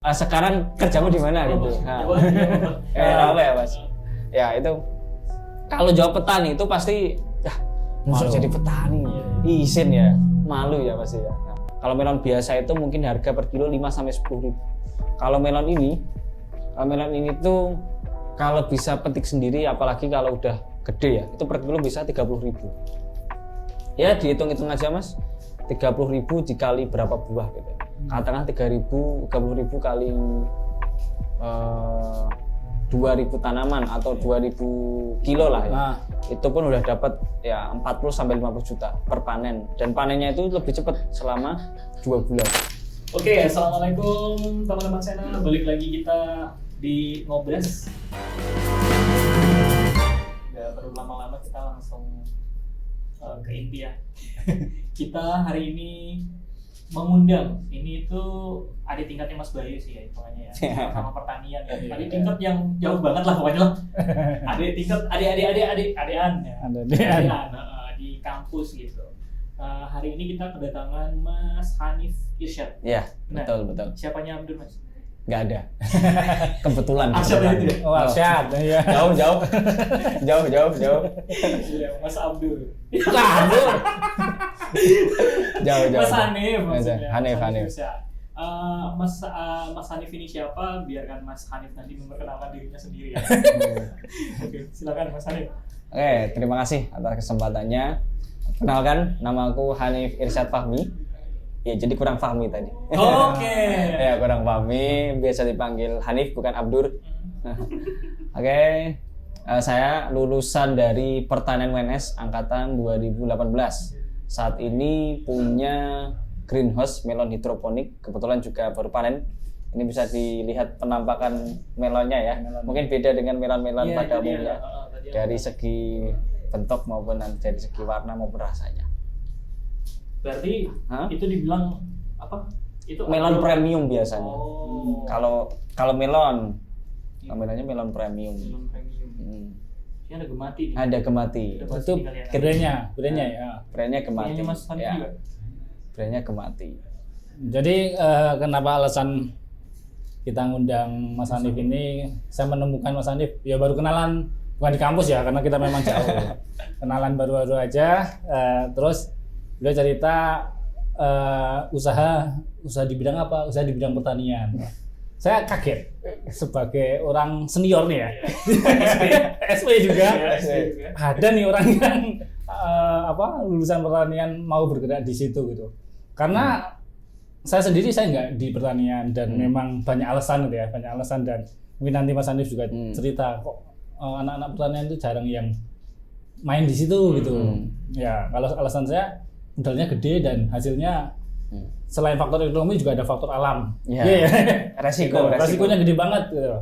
Sekarang kerjamu di mana gitu. Nah. Apa ya Mas? Ya itu kalau jawab petani itu pasti malu jadi petani. Izin ya, malu ya pasti ya. Nah, kalau melon biasa itu mungkin harga per kilo 5 sampai 10 ribu. Kalau melon ini tuh kalau bisa petik sendiri apalagi kalau udah gede ya, itu per kilo bisa 30 ribu. Ya dihitung-hitung aja Mas. 30 ribu dikali berapa buah gitu. Katakan 30 ribu kali 2.000 tanaman atau 2.000 kilo lah ya. Itu pun udah dapat ya 40 sampai 50 juta per panen, dan panennya itu lebih cepat selama 2 bulan. Oke, assalamualaikum teman-teman channel. Balik lagi kita di Ngobras. Gak perlu lama-lama, kita langsung ke inti ya. Kita hari ini mengundang, ini itu adik tingkatnya Mas Bayu sih ya hitungannya ya, sama pertanian ya. Adik tingkat yang jauh banget lah pokoknya lah. Adik tingkat, adik-adik di kampus gitu. Hari ini kita kedatangan Mas Hanif Irsyad. Iya, betul. Siapanya Abdul Mas? Nggak ada. Kebetulan. Arsyad itu ya? Oh, Arsyad. Iya. Jauh. Mas Abdul. Jauh. Mas Hanif maksudnya. Hanif. Mas Hanif ini siapa? Biarkan Mas Hanif nanti memperkenalkan dirinya sendiri ya. Oke, silakan Mas Hanif. Oke, terima kasih atas kesempatannya. Kenalkan, nama aku Hanif Irsyad Fahmi. Ya, jadi kurang Fahmi tadi. Oke. Ya, kurang Fahmi, biasa dipanggil Hanif bukan Abdur. Oke. Saya lulusan dari Pertanian UNS angkatan 2018. Saat ini punya greenhouse melon hidroponik, kebetulan juga baru panen. Ini bisa dilihat penampakan melonnya ya. Mungkin beda dengan melon-melon pada umumnya. Dari segi bentuk maupun dari segi warna maupun rasanya. Berarti itu dibilang apa? Itu melon premium biasanya. Oh. Kalau melon, namanya melon premium. Melon premium. Ini ada gemati nih. Ada gemati. Itu brandnya ya. Brandnya gemati. Ini Mas Hanif juga. Brandnya gemati. Jadi kenapa alasan kita ngundang Mas Hanif ini? Saya menemukan Mas Hanif ya baru kenalan, bukan di kampus ya, karena kita memang jauh. Kenalan baru-baru aja. Terus beliau cerita usaha di bidang apa? Usaha di bidang pertanian. Saya kaget sebagai orang senior nih ya. SP juga. Ada nih orang yang lulusan pertanian mau bergerak di situ gitu. Karena saya nggak di pertanian dan memang banyak alasan gitu ya, dan mungkin nanti Mas Hanif juga cerita kok anak-anak pertanian itu jarang yang main di situ gitu. Ya, kalau alasan saya modalnya gede dan hasilnya selain faktor ekonomi juga ada faktor alam. Iya. Resikonya gede banget gitu.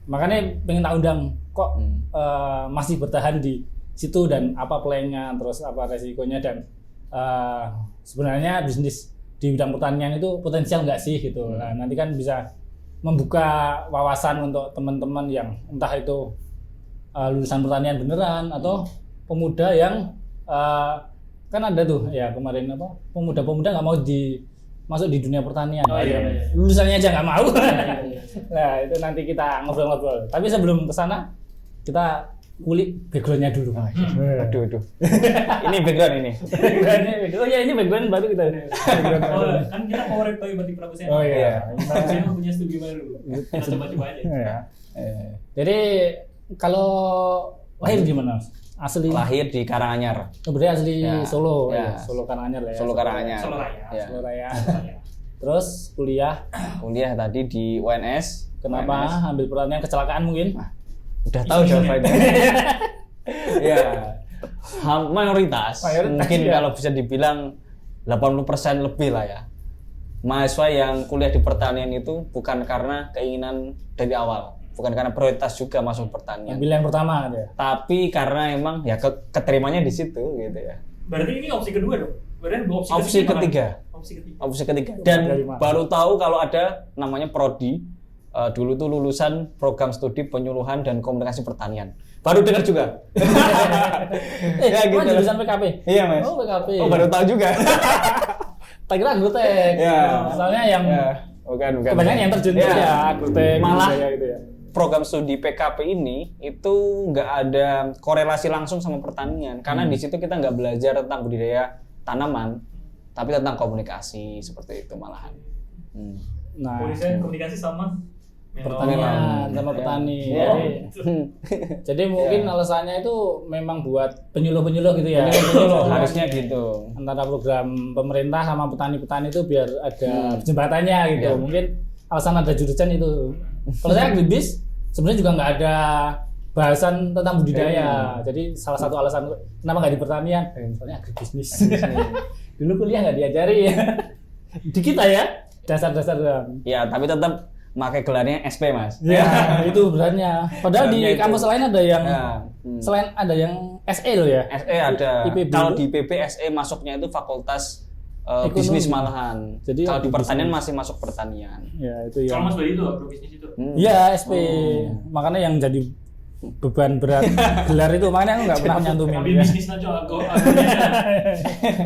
Makanya pengen tak undang kok masih bertahan di situ dan apa plannya, terus apa resikonya, dan sebenarnya bisnis di bidang pertanian itu potensial nggak sih gitu. Nah, nanti kan bisa membuka wawasan untuk teman-teman yang entah itu lulusan pertanian beneran atau pemuda yang kan ada tuh ya kemarin pemuda-pemuda nggak mau masuk di dunia pertanian. Iya. Lulusannya aja nggak mau. Nah, itu nanti kita ngobrol-ngobrol. Tapi sebelum kesana kita kulik backgroundnya dulu. Aduh. Ini background ini. Oh ya, ini background baru kita. Kan kita power toy Batik Prabu Sena. Oh iya. Kita punya studio baru. Kita coba aja. Ya. Jadi kalau lahir gimana? Asli lahir di Karanganyar. Berarti asli Solo. Ya. Solo Karanganyar lah ya. Solo Karanganyar. Solo Raya. Terus kuliah tadi di UNS. Kenapa ambil pertanian? Kecelakaan mungkin? Udah tahu jawabannya. Ya. Mayoritas mungkin ya. Kalau bisa dibilang 80% lebih lah ya. Mahasiswa yang kuliah di pertanian itu bukan karena keinginan dari awal. Bukan karena prioritas juga masuk pertanian. Ambil yang pertama ya. Tapi karena emang ya keterimanya di situ gitu ya. Berarti ini opsi kedua dong. Berarti opsi ketiga. Dan baru tahu kalau ada namanya prodi. Dulu tuh lulusan program studi penyuluhan dan komunikasi pertanian. Baru dengar juga. Ya gitu. Lulusan PKP. Iya, Mas. Oh, PKP. Oh, baru tahu juga. Tak kira Gutek. Ya. Soalnya yang Bukan. Kebanyakan yang terjun Ya. ya agrotek Malah budaya gitu ya. program studi PKP ini itu nggak ada korelasi langsung sama pertanian karena di situ kita nggak belajar tentang budidaya tanaman, tapi tentang komunikasi seperti itu malahan. Nah, komunikasi sama pertanian sama petani. Ya. Jadi mungkin alasannya itu memang buat penyuluh-penyuluh gitu ya. Harusnya gitu. Antara program pemerintah sama petani-petani itu biar ada jembatannya gitu. Ya. Mungkin alasan ada jurusan itu. Kalau saya agribis sebenarnya juga nggak ada bahasan tentang budidaya. Jadi salah satu alasan kenapa nggak di pertanian? Soalnya agribisnis. Dulu kuliah nggak diajari ya. Di kita ya dasar-dasar. Ya, tapi tetap pakai gelarnya SP, Mas. Ya, itu beratnya. Padahal di Gelarnya itu. kampus lain ada yang Ya. selain ada yang SE loh ya. SE ada. IPB Kalau itu? di IPB SE masuknya itu fakultas Ekonomi. bisnis malahan. Jadi kalau di bisnis. pertanian masih masuk pertanian. Ya, itu ya. Kalau Mas Bayu itu agrobisnis itu. Iya, SP. Makanya yang jadi beban berat gelar itu makanya aku nggak pernah nyantumin. Ambil Ya. bisnis aja agronya.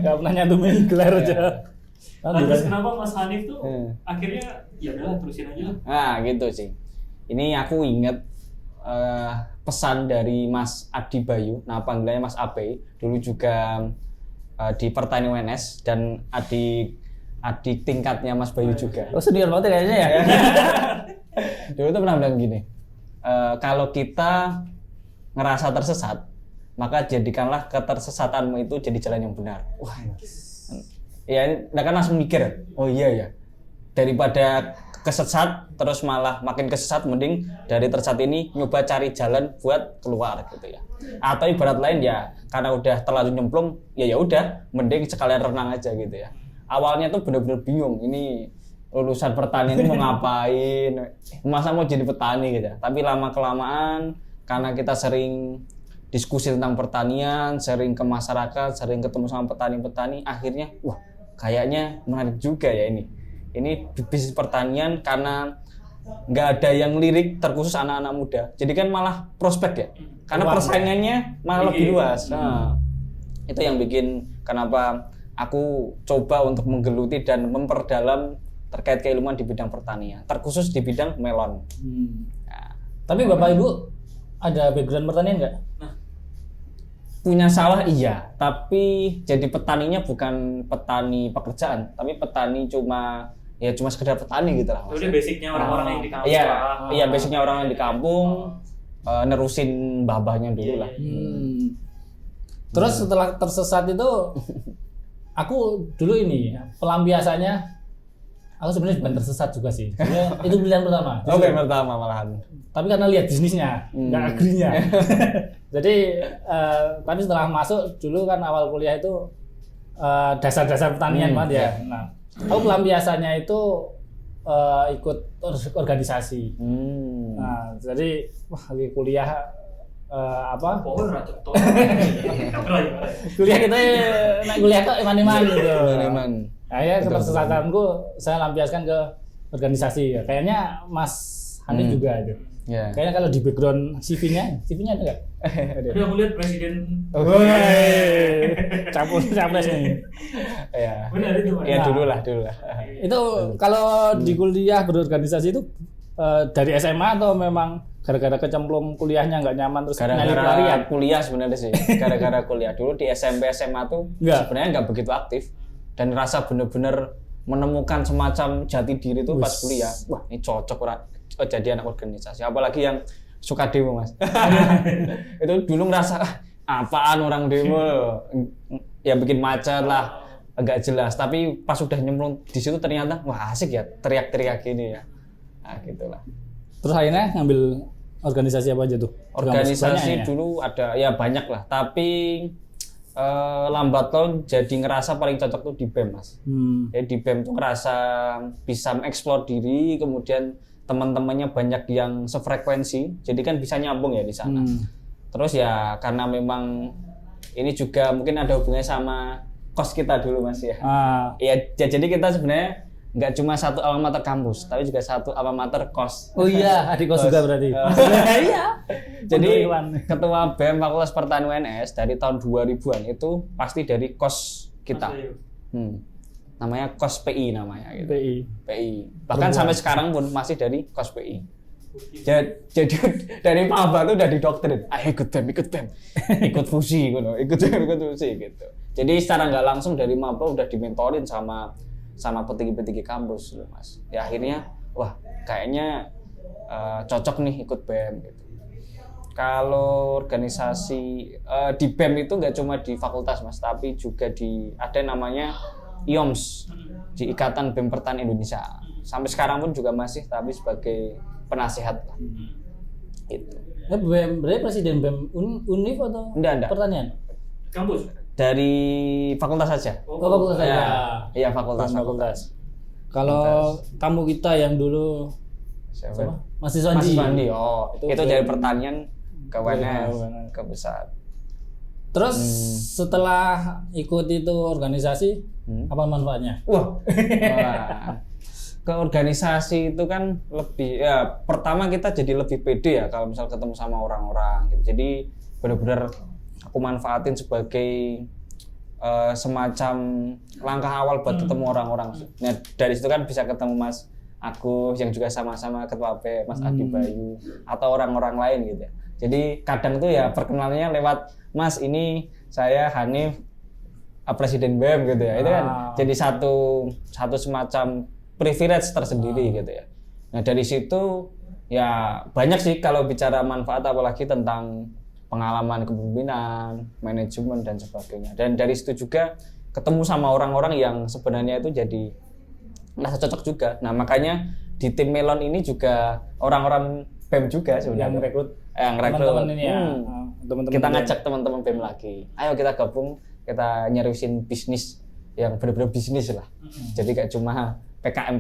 Nggak pernah nyantumin gelar aja. Terus kenapa Mas Hanif tuh Hmm. akhirnya ya udahlah terusin aja lah. Nah, gitu sih. Ini aku inget pesan dari Mas Adi Bayu, nah panggilannya Mas AP, dulu juga di Pertanian UNS dan adik tingkatnya Mas Bayu juga. Oh, senior banget kayaknya ya. Dulu tuh pernah bilang gini, kalau kita ngerasa tersesat, maka jadikanlah ketersesatanmu itu jadi jalan yang benar. Wah, ya, nah kan langsung mikir, oh iya ya, daripada kesesat terus malah makin kesesat, mending dari tersesat ini nyoba cari jalan buat keluar gitu ya. Atau ibarat lain ya, karena udah terlalu nyemplung, ya udah, mending sekalian renang aja gitu ya. Awalnya tuh bener-bener bingung, ini lulusan pertanian ini mau ngapain, masa mau jadi petani gitu ya. Tapi lama kelamaan karena kita sering diskusi tentang pertanian, sering ke masyarakat, sering ketemu sama petani-petani, akhirnya wah kayaknya menarik juga ya ini. Ini bisnis pertanian karena nggak ada yang lirik terkhusus anak-anak muda. Jadi kan malah prospek ya, karena persaingannya malah lebih luas. Nah, itu yang bikin kenapa aku coba untuk menggeluti dan memperdalam terkait keilmuan di bidang pertanian, terkhusus di bidang melon. Nah, Tapi Bapak Ibu ada background pertanian nggak? punya sawah iya, tapi jadi petaninya bukan petani pekerjaan, tapi petani cuma sekedar petani gitu lah. Itu basicnya orang-orang yang di kampus. Iya, lah. iya basicnya orang yang di kampung, nerusin babahnya dulu lah. Terus setelah tersesat itu aku dulu ini pelampiasannya aku sebenarnya bukan tersesat juga sih. Sebenarnya itu pilihan pertama. Oke, pertama malahan. Tapi karena lihat bisnisnya, nggak agrinya. Jadi tapi setelah masuk dulu kan awal kuliah itu dasar-dasar pertanian banget ya. Nah, aku pelampiasannya itu ikut organisasi. Nah, jadi wah lagi kuliah apa? Oh, racun tuh. Kuliah kita naik kuliah kok iman-iman gitu. Iman. Nah, ya ketersesatanku saya lampiaskan ke organisasi. Kayaknya Mas Hanif juga itu. Ya. Kayaknya kalau di background CV-nya ada nggak? Tapi aku lihat presiden. Capres nih. Ya. Benar itu, Pak. Ya dulu lah. Itu kalau di kuliah berorganisasi itu dari SMA atau memang gara-gara kecemplung kuliahnya nggak nyaman terus nyari Gara-gara pelarian? kuliah sebenarnya sih. Gara-gara kuliah dulu di SMP SMA tuh Nggak. sebenarnya nggak begitu aktif dan rasa bener-bener menemukan semacam jati diri tuh pas kuliah. Wah, ini cocok jadi anak organisasi. Apalagi yang suka demo, Mas. Itu dulu ngerasa apaan orang demo, ya bikin macet lah, agak jelas. Tapi pas udah nyemplung di situ ternyata wah asik ya, teriak-teriak gini ya. Nah, gitulah. Terus akhirnya ngambil organisasi apa aja tuh? Organisasi Banyak ya? dulu ada ya banyak lah, tapi lambat laun jadi ngerasa paling cocok tuh di BEM, Mas. Jadi di BEM tuh ngerasa bisa mengeksplor diri, kemudian teman-temannya banyak yang sefrekuensi, jadi kan bisa nyambung ya di sana. Terus ya karena memang ini juga mungkin ada hubungannya sama kos kita dulu, Mas ya. Ya jadi kita sebenarnya nggak cuma satu alma mater kampus, tapi juga satu alma mater kos. Oh iya, adik kos juga berarti. Iya. Jadi ketua BEM Fakultas Pertanian UNS dari tahun 2000-an itu pasti dari kos kita. namanya KOS PI namanya gitu. PI. Bahkan sampai sekarang pun masih dari KOS PI. Jadi dari maba tuh udah didoktrin, ikut BEM, ikut fusi gitu, ikut fusi gitu. Jadi secara nggak langsung dari maba udah dimentorin sama petinggi-petinggi kampus loh Mas. Ya akhirnya wah kayaknya cocok nih ikut BEM gitu. Kalau organisasi di BEM itu nggak cuma di fakultas Mas, tapi juga ada namanya IOMS, di Ikatan BEM Pertanian Indonesia. Sampai sekarang pun juga masih, tapi sebagai penasihat lah. Gitu. BEM berarti presiden BEM Univ atau Enggak. pertanian? Kampus. Dari fakultas saja. Fakultas saja. Iya, fakultas. Kalau tamu kita yang dulu siapa? Mas Iswandi. Oh, itu dari pertanian ke WNS ke besar. Terus setelah ikut itu organisasi, apa manfaatnya? Wah. Ke organisasi itu kan lebih ya pertama kita jadi lebih pede ya kalau misal ketemu sama orang-orang gitu. Jadi benar-benar aku manfaatin sebagai semacam langkah awal buat ketemu orang-orang. Nah, dari situ kan bisa ketemu Mas Agus yang juga sama-sama ketua B, Mas Adi Bayu atau orang-orang lain gitu ya. Jadi kadang tuh ya perkenalannya lewat Mas ini saya Hanif presiden BEM gitu ya. Itu kan jadi satu semacam privilege tersendiri gitu ya. Nah dari situ ya banyak sih kalau bicara manfaat apalagi tentang pengalaman kepemimpinan, manajemen dan sebagainya. Dan dari situ juga ketemu sama orang-orang yang sebenarnya itu jadi merasa cocok juga. Nah makanya di tim Melon ini juga orang-orang BEM juga sebenarnya. Yang rekrut teman-teman ini ya. Teman-teman kita BEM. ngajak teman-teman BEM lagi. Ayo kita gabung, kita nyeriusin bisnis yang benar-benar bisnis lah. Jadi gak cuma PKM.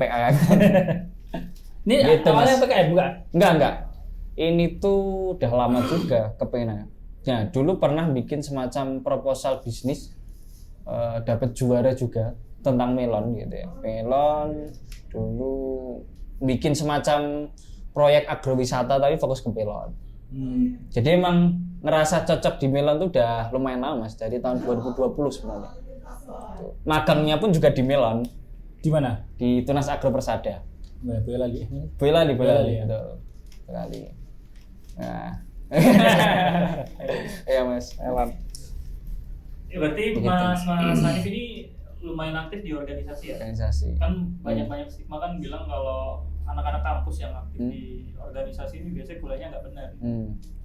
Ini gitu, awalnya Mas. PKM bukan? Enggak. Ini tuh udah lama juga kepengen. Ya, dulu pernah bikin semacam proposal bisnis, dapat juara juga tentang melon gitu ya. Melon dulu bikin semacam proyek agrowisata tapi fokus ke melon. Jadi emang ngerasa cocok di melon tuh udah lumayan lama Mas, dari tahun 2020 sebenarnya. Tuh. Magangnya pun juga di melon. Di mana? Di Tunas Agro Persada. Boyolali. Boyolali. Ya. Betul. Boyolali. Nah. Iya Mas. Elam. Ya, berarti Begitu. Mas Hanif ini lumayan aktif di organisasi ya? Organisasi. Kan banyak stigma kan bilang kalau anak-anak kampus yang aktif di organisasi ini biasanya kuliahnya nggak benar.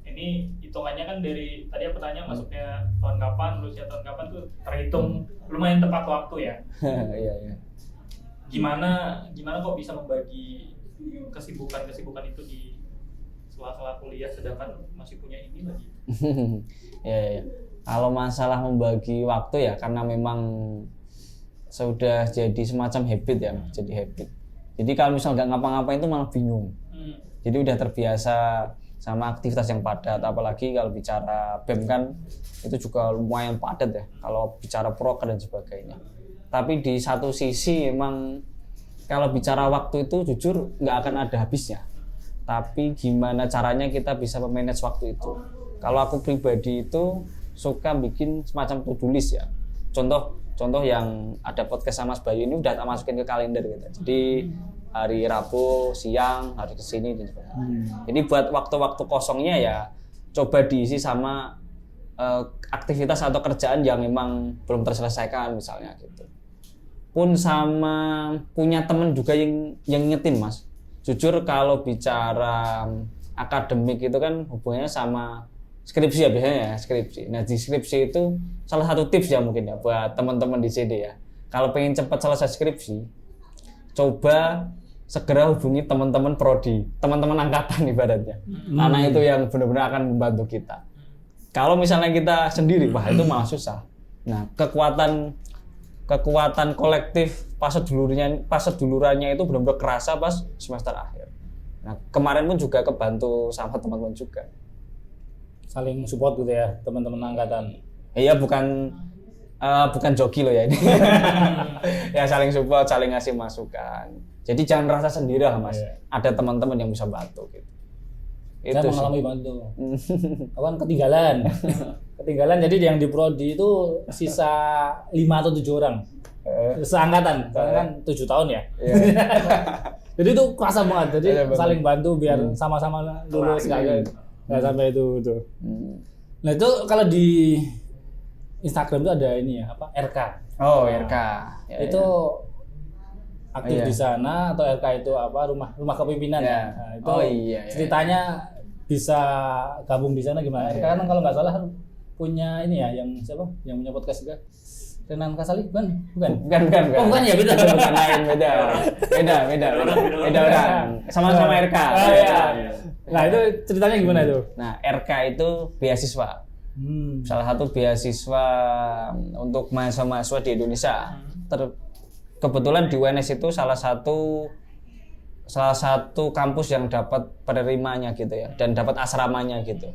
Ini hitungannya kan dari tadi aku tanya masuknya tahun kapan, lulusnya tahun kapan tuh terhitung lumayan tepat waktu ya. Iya. Gimana kok bisa membagi kesibukan itu di sela-sela kuliah sedangkan masih punya ini lagi? Ya. Kalau masalah membagi waktu ya karena memang sudah jadi semacam habit ya, jadi habit. Jadi kalau misal nggak ngapa-ngapain itu malah bingung. Jadi udah terbiasa sama aktivitas yang padat, apalagi kalau bicara BEM kan itu juga lumayan padat ya. Kalau bicara proker dan sebagainya. Tapi di satu sisi emang kalau bicara waktu itu jujur nggak akan ada habisnya. Tapi gimana caranya kita bisa memanage waktu itu? Kalau aku pribadi itu suka bikin semacam to-do list ya. Contoh yang ada podcast sama Mas Bayu ini udah tak masukin ke kalender gitu. Jadi hari Rabu siang harus kesini dan sebagainya. Jadi buat waktu-waktu kosongnya ya coba diisi sama aktivitas atau kerjaan yang memang belum terselesaikan misalnya gitu. Pun sama punya temen juga yang ngingetin Mas. Jujur kalau bicara akademik itu kan hubungannya sama skripsi ya biasanya ya, skripsi. Nah di skripsi itu salah satu tips ya mungkin ya buat teman-teman di sini ya. Kalau pengen cepat selesai skripsi, coba segera hubungi teman-teman prodi, teman-teman angkatan ibaratnya. Karena itu yang benar-benar akan membantu kita. Kalau misalnya kita sendiri, wah itu malah susah. Nah kekuatan kolektif pas sedulurannya itu benar-benar kerasa pas semester akhir. Nah kemarin pun juga kebantu sama teman-teman juga. Saling support gitu ya teman-teman angkatan. Iya bukan joki loh ya ini. Ya saling support, saling ngasih masukan. Jadi jangan merasa sendiri lah Mas. Ada teman-teman yang bisa bantu gitu. Saya Itu mengalami bantu. Kawan ketinggalan. Jadi yang di prodi itu sisa 5 atau 7 orang. seangkatan, karena kan 7 tahun ya. Iya. Jadi itu kerasa banget, jadi Iya, betul. saling bantu biar sama-sama lulus nggak sampai itu. Nah itu kalau di Instagram itu ada ini ya, apa RK. Oh, RK. Ya, Itu ya. aktif Iya. di sana atau RK itu apa rumah kepimpinan Iya. ya. Nah, itu Oh, iya, iya. ceritanya bisa gabung di sana gimana? Iya. RK kan kalau nggak salah punya ini ya yang siapa? Yang punya podcast juga. Renan Kasali bukan? Bukan. Bukan. Oh, bukan ya, beda. Itu bukan lain, beda orang. Sama-sama RK. Oh, iya. Nah itu ceritanya gimana itu? Nah, RK itu beasiswa. Salah satu beasiswa untuk mahasiswa-mahasiswa di Indonesia. Kebetulan di UNS itu salah satu kampus yang dapat penerimanya gitu ya, dan dapat asramanya gitu.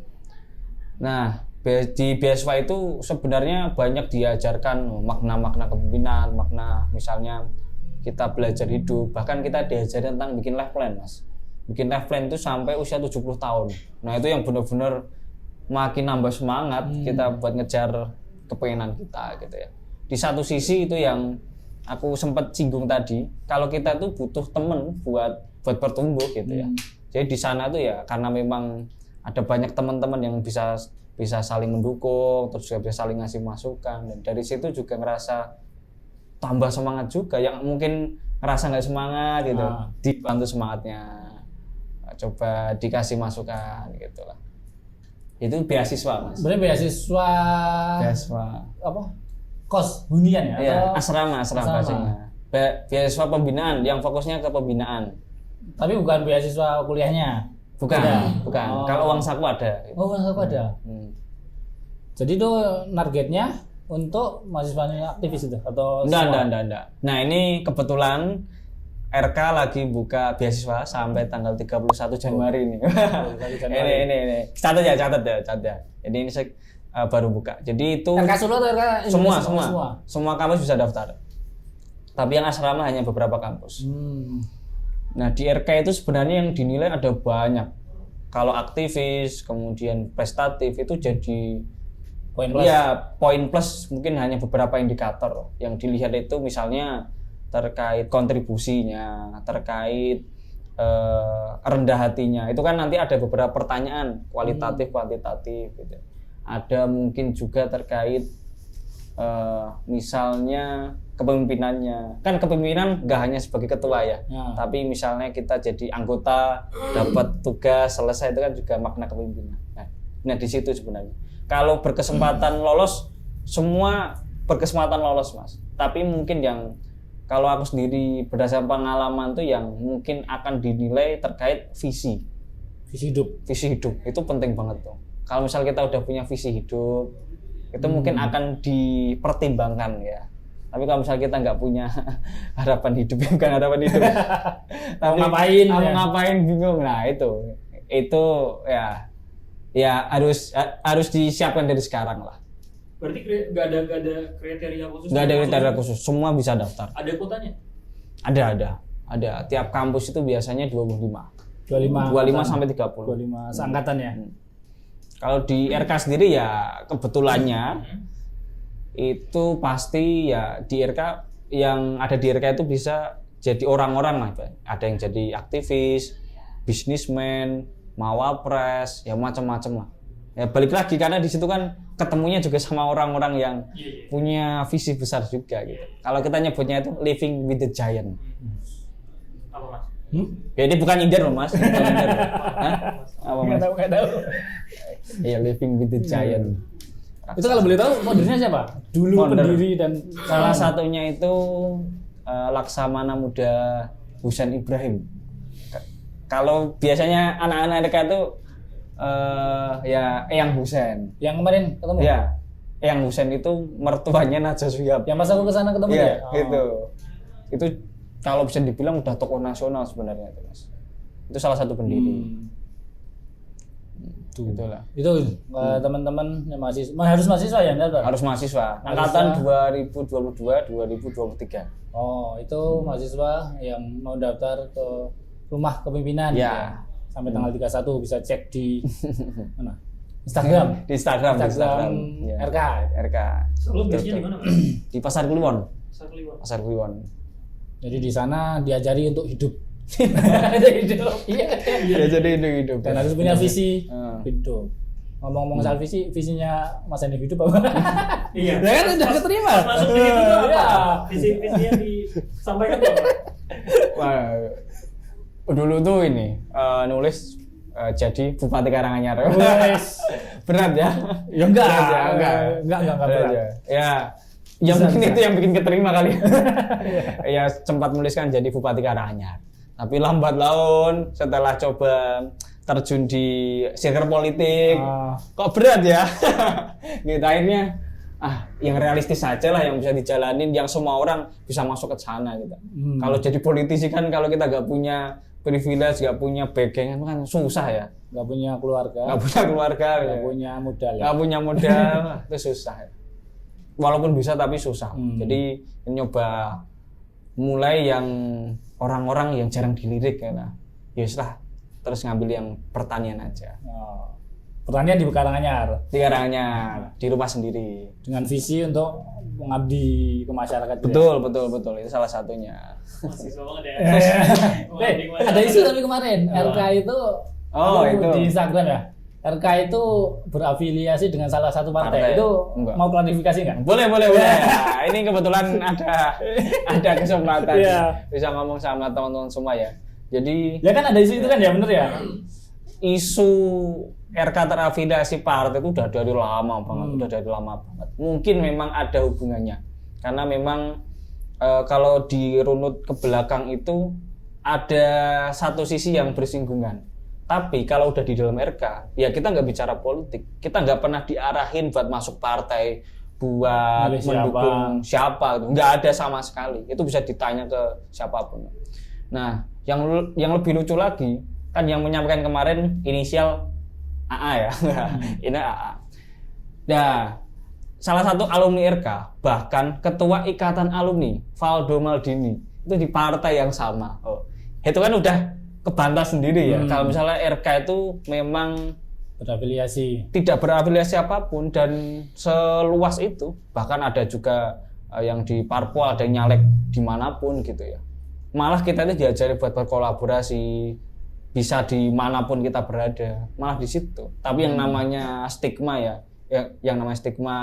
Nah, di beasiswa itu sebenarnya banyak diajarkan makna-makna kepemimpinan, makna misalnya kita belajar hidup, bahkan kita diajarin tentang bikin life plan, Mas. Bikin life plan itu sampai usia 70 tahun. Nah, itu yang benar-benar makin nambah semangat kita buat ngejar kepengenan kita gitu ya. Di satu sisi itu yang aku sempat singgung tadi, kalau kita tuh butuh temen buat bertumbuh gitu ya. Jadi di sana tuh ya karena memang ada banyak teman-teman yang bisa saling mendukung, terus juga bisa saling ngasih masukan, dan dari situ juga ngerasa tambah semangat juga. Yang mungkin ngerasa nggak semangat gitu, dibantu semangatnya, coba dikasih masukan gitu lah. Itu beasiswa, Mas. Sebenarnya beasiswa apa? Kos hunian ya? Iya, Atau asrama bahasanya. Beasiswa pembinaan yang fokusnya ke pembinaan. Tapi bukan beasiswa kuliahnya. Bukan. Oh. Kalau uang saku ada. Oh, uang saku ada. Jadi itu targetnya untuk mahasiswa aktivis itu atau Enggak. Nah, ini kebetulan RK lagi buka beasiswa sampai tanggal 31 Januari ini. Ini. Catat ya. Jadi ini saya baru buka. Jadi itu RK Solo atau RK Indonesia? Semua kampus bisa daftar. Tapi yang asrama hanya beberapa kampus. Nah, di RK itu sebenarnya yang dinilai ada banyak. Kalau aktivis, kemudian prestatif itu jadi poin plus. Ya, poin plus mungkin hanya beberapa indikator. Yang dilihat itu misalnya terkait kontribusinya, terkait rendah hatinya. Itu kan nanti ada beberapa pertanyaan kualitatif, kuantitatif gitu. Ada mungkin juga terkait misalnya kepemimpinannya. Kan kepemimpinan nggak hanya sebagai ketua ya, tapi misalnya kita jadi anggota, dapat tugas, selesai, itu kan juga makna kepemimpinan. Nah di situ sebenarnya. Kalau berkesempatan lolos, semua berkesempatan lolos, Mas. Tapi mungkin yang kalau aku sendiri berdasarkan pengalaman tuh yang mungkin akan dinilai terkait visi hidup itu penting banget tuh. Kalau misal kita udah punya visi hidup, itu mungkin akan dipertimbangkan ya. Tapi kalau misalnya kita nggak punya harapan hidup, bukan harapan hidup, tapi ngapain bingung. Nah itu ya harus disiapkan dari sekarang lah. Berarti nggak ada kriteria khusus? Nggak ada kriteria khusus, semua bisa daftar. Ada kuotanya? Ada. Tiap kampus itu biasanya 25 sampai 30. 25 seangkatan ya. Kalau di RK sendiri ya kebetulannya itu pasti ya di RK yang ada di RK itu bisa jadi orang-orang lah, ada yang jadi aktivis, bisnismen, mawapres, ya macam-macam lah. Ya balik lagi karena di situ kan ketemunya juga sama orang-orang yang punya visi besar juga gitu. Kalau kita nyebutnya itu living with the giant. Apa, Mas? Ya ini bukan Inder loh, Mas. Bukan Inder loh. Hah? Apa, Mas? Nggak tahu. Iya, living with the giant. Itu kalau boleh tahu foundernya siapa? Dulu pendiri dan salah satunya itu Laksamana Muda Husain Ibrahim. Kalau biasanya anak-anak mereka itu ya Eyang Husain. Yang kemarin ketemu? Ya, Eyang Husain itu mertuanya Najwa Shihab. Yang pas aku kesana ketemu ya? Gitu. Itu kalau bisa dibilang udah tokoh nasional sebenarnya itu, Mas. Itu salah satu pendiri. Itulah. Itu teman-teman yang harus mahasiswa ya, benar? Harus mahasiswa. Angkatan 2022 2023. Oh, itu mahasiswa yang mau daftar ke rumah kepimpinan ya. Sampai tanggal 31 bisa cek di mana? Instagram. Di Instagram ya. RK. Selalu biasanya di mana, Mas? Di Pasar Kliwon. Pasar Kliwon. Jadi di sana diajari untuk hidup. Hidup. Iya. Ya jadi hidup. Dan harus punya visi Hmm. hidup. Ngomong-ngomong soal visinya Mas Hanif hidup apa? Iya. Ya kan udah keterima. Masuk di situ tuh apa? Iya. Visi-visi yang disampaikan tuh apa? Wah, dulu tuh ini nulis jadi Bupati Karanganyar. Wes. Berat ya? Ya enggak Berat berat. ya. Ya, yang Bisa, mungkin bisa. itu yang bikin keterima kali. Ya sempat menuliskan jadi Bupati Karanganyar. Tapi lambat laun setelah coba terjun di circle politik, kok berat ya? Gitu akhirnya yang realistis saja lah yang bisa dijalanin, yang semua orang bisa masuk ke sana gitu. Kalau jadi politisi kan kalau kita nggak punya privilege, nggak punya backing kan susah ya. Nggak punya keluarga. Nggak punya keluarga, Nggak punya modal. Ya? nggak punya modal, itu susah. Ya. Walaupun bisa tapi susah. Jadi nyoba mulai yang orang-orang yang jarang dilirik ya lah. Yes lah. Terus ngambil yang pertanian aja. Oh. Pertanian di Karanganyar. Di Karanganyar, di rumah sendiri. Dengan visi untuk mengabdi ke masyarakat. Betul. Itu salah satunya. Mahasiswa banget ya. Ada isu tapi kemarin RK itu Itu. di Instagram ya. RK itu berafiliasi dengan salah satu partai. Itu Enggak. mau klarifikasi nggak? Boleh. Ya, ini kebetulan ada kesempatan bisa ngomong sama teman-teman semua ya. Jadi Ya kan ada isu itu kan ya, bener ya? isu RK terafiliasi partai itu udah dari lama banget, Mungkin memang ada hubungannya, karena memang kalau dirunut ke belakang itu ada satu sisi yang bersinggungan. Tapi kalau udah di dalam RK, ya kita nggak bicara politik, kita nggak pernah diarahin buat masuk partai, buat mendukung siapa, nggak ada sama sekali. Itu bisa ditanya ke siapapun. Nah, yang lebih lucu lagi kan yang menyampaikan kemarin inisial AA ya. Ini AA. Nah, salah satu alumni RK, bahkan ketua ikatan alumni Valdo Maldini itu di partai yang sama. Itu kan udah kebantah sendiri ya. Kalau misalnya RK itu memang tidak berafiliasi apapun dan seluas itu, bahkan ada juga yang di parpol, ada yang nyalek dimanapun gitu ya. Malah kita itu diajari buat berkolaborasi, bisa dimanapun kita berada, malah di situ. Tapi yang namanya stigma yang namanya stigma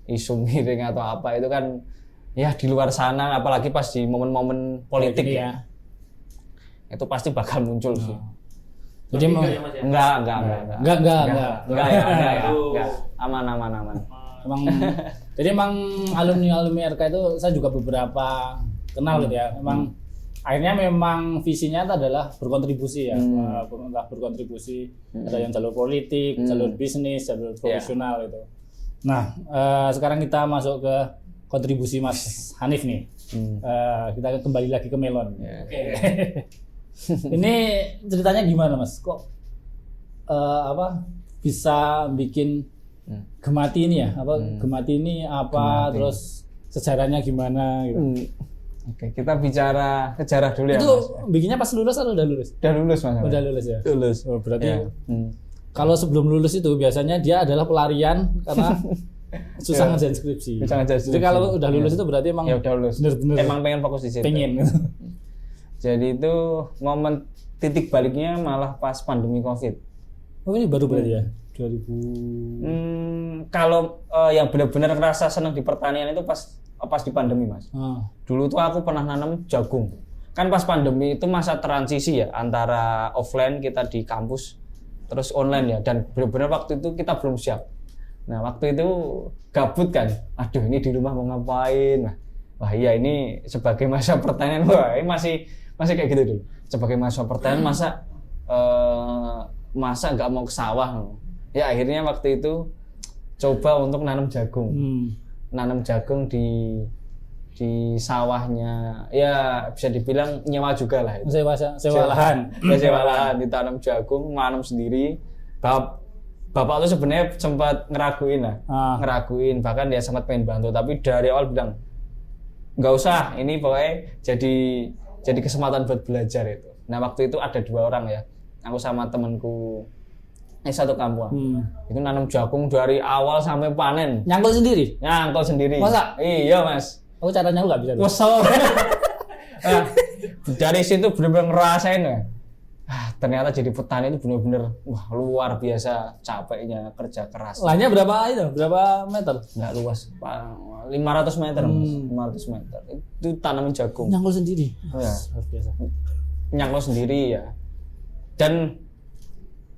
isu miring atau apa itu kan ya di luar sana, apalagi pas di momen-momen politik ya. Itu pasti bakal muncul sih. Jadi enggak. Aman. Emang jadi emang alumni RK itu saya juga beberapa kenal gitu ya. Emang akhirnya memang visinya itu adalah berkontribusi ya. Entah berkontribusi, ada yang jalur politik, jalur bisnis, jalur profesional itu. Nah, sekarang kita masuk ke kontribusi Mas Hanif nih. Kita kembali lagi ke Melon. Ini ceritanya gimana Mas? Kok bisa bikin Gemati ini ya? Gemati ini apa? Gemati. Terus sejarahnya gimana gitu. Oke, kita bicara sejarah dulu ya. Itu Mas. bikinnya pas lulus atau udah lulus? Udah lulus Mas. Udah lulus ya. Lulus. Oh, berarti kalau sebelum lulus itu biasanya dia adalah pelarian karena susah ngerjain skripsi. Jadi kalau udah lulus itu berarti emang udah lulus. Bener-bener emang pengen fokus di situ. Pengen. Jadi itu momen titik baliknya malah pas pandemi Covid. Oh ini baru berarti ya? 2000. Kalau yang benar-benar ngerasa senang di pertanian itu pas di pandemi Mas. Dulu tuh aku pernah nanam jagung. Kan pas pandemi itu masa transisi ya antara offline kita di kampus terus online ya, dan benar-benar waktu itu kita belum siap. Nah waktu itu gabut kan, aduh ini di rumah mau ngapain? Wah iya ini sebagai mahasiswa pertanian, wah ini masih kayak gitu dulu. Sebagai mahasiswa pertanian masa nggak mau ke sawah? Ya akhirnya waktu itu coba untuk nanam jagung. Nanam jagung di sawahnya, ya bisa dibilang nyewa juga lah itu. Sewa lahan. Sewa lahan, ditanam jagung, nanam sendiri. Bapak tuh sebenarnya sempat ngeraguin lah, ngeraguin, bahkan dia sempat pengen bantu, tapi dari awal bilang nggak usah, ini pokoknya jadi kesempatan buat belajar itu. Nah waktu itu ada 2 orang ya, aku sama temanku satu kampung, itu nanam jagung dari awal sampai panen. Nyangkul sendiri? Nyangkul sendiri. Masa? Iya Mas. Oh caranya nggak bisa. Kesel. Nah, dari situ benar-benar ngerasain ya. Ternyata jadi petani itu benar-benar wah luar biasa capeknya kerja keras. Lahannya berapa itu? Berapa meter? Nggak luas, 500 meter, Mas. 500 meter. Itu tanaman jagung. Nyangkul sendiri. Oh, ya. Luar biasa. Nyangkul sendiri ya. Dan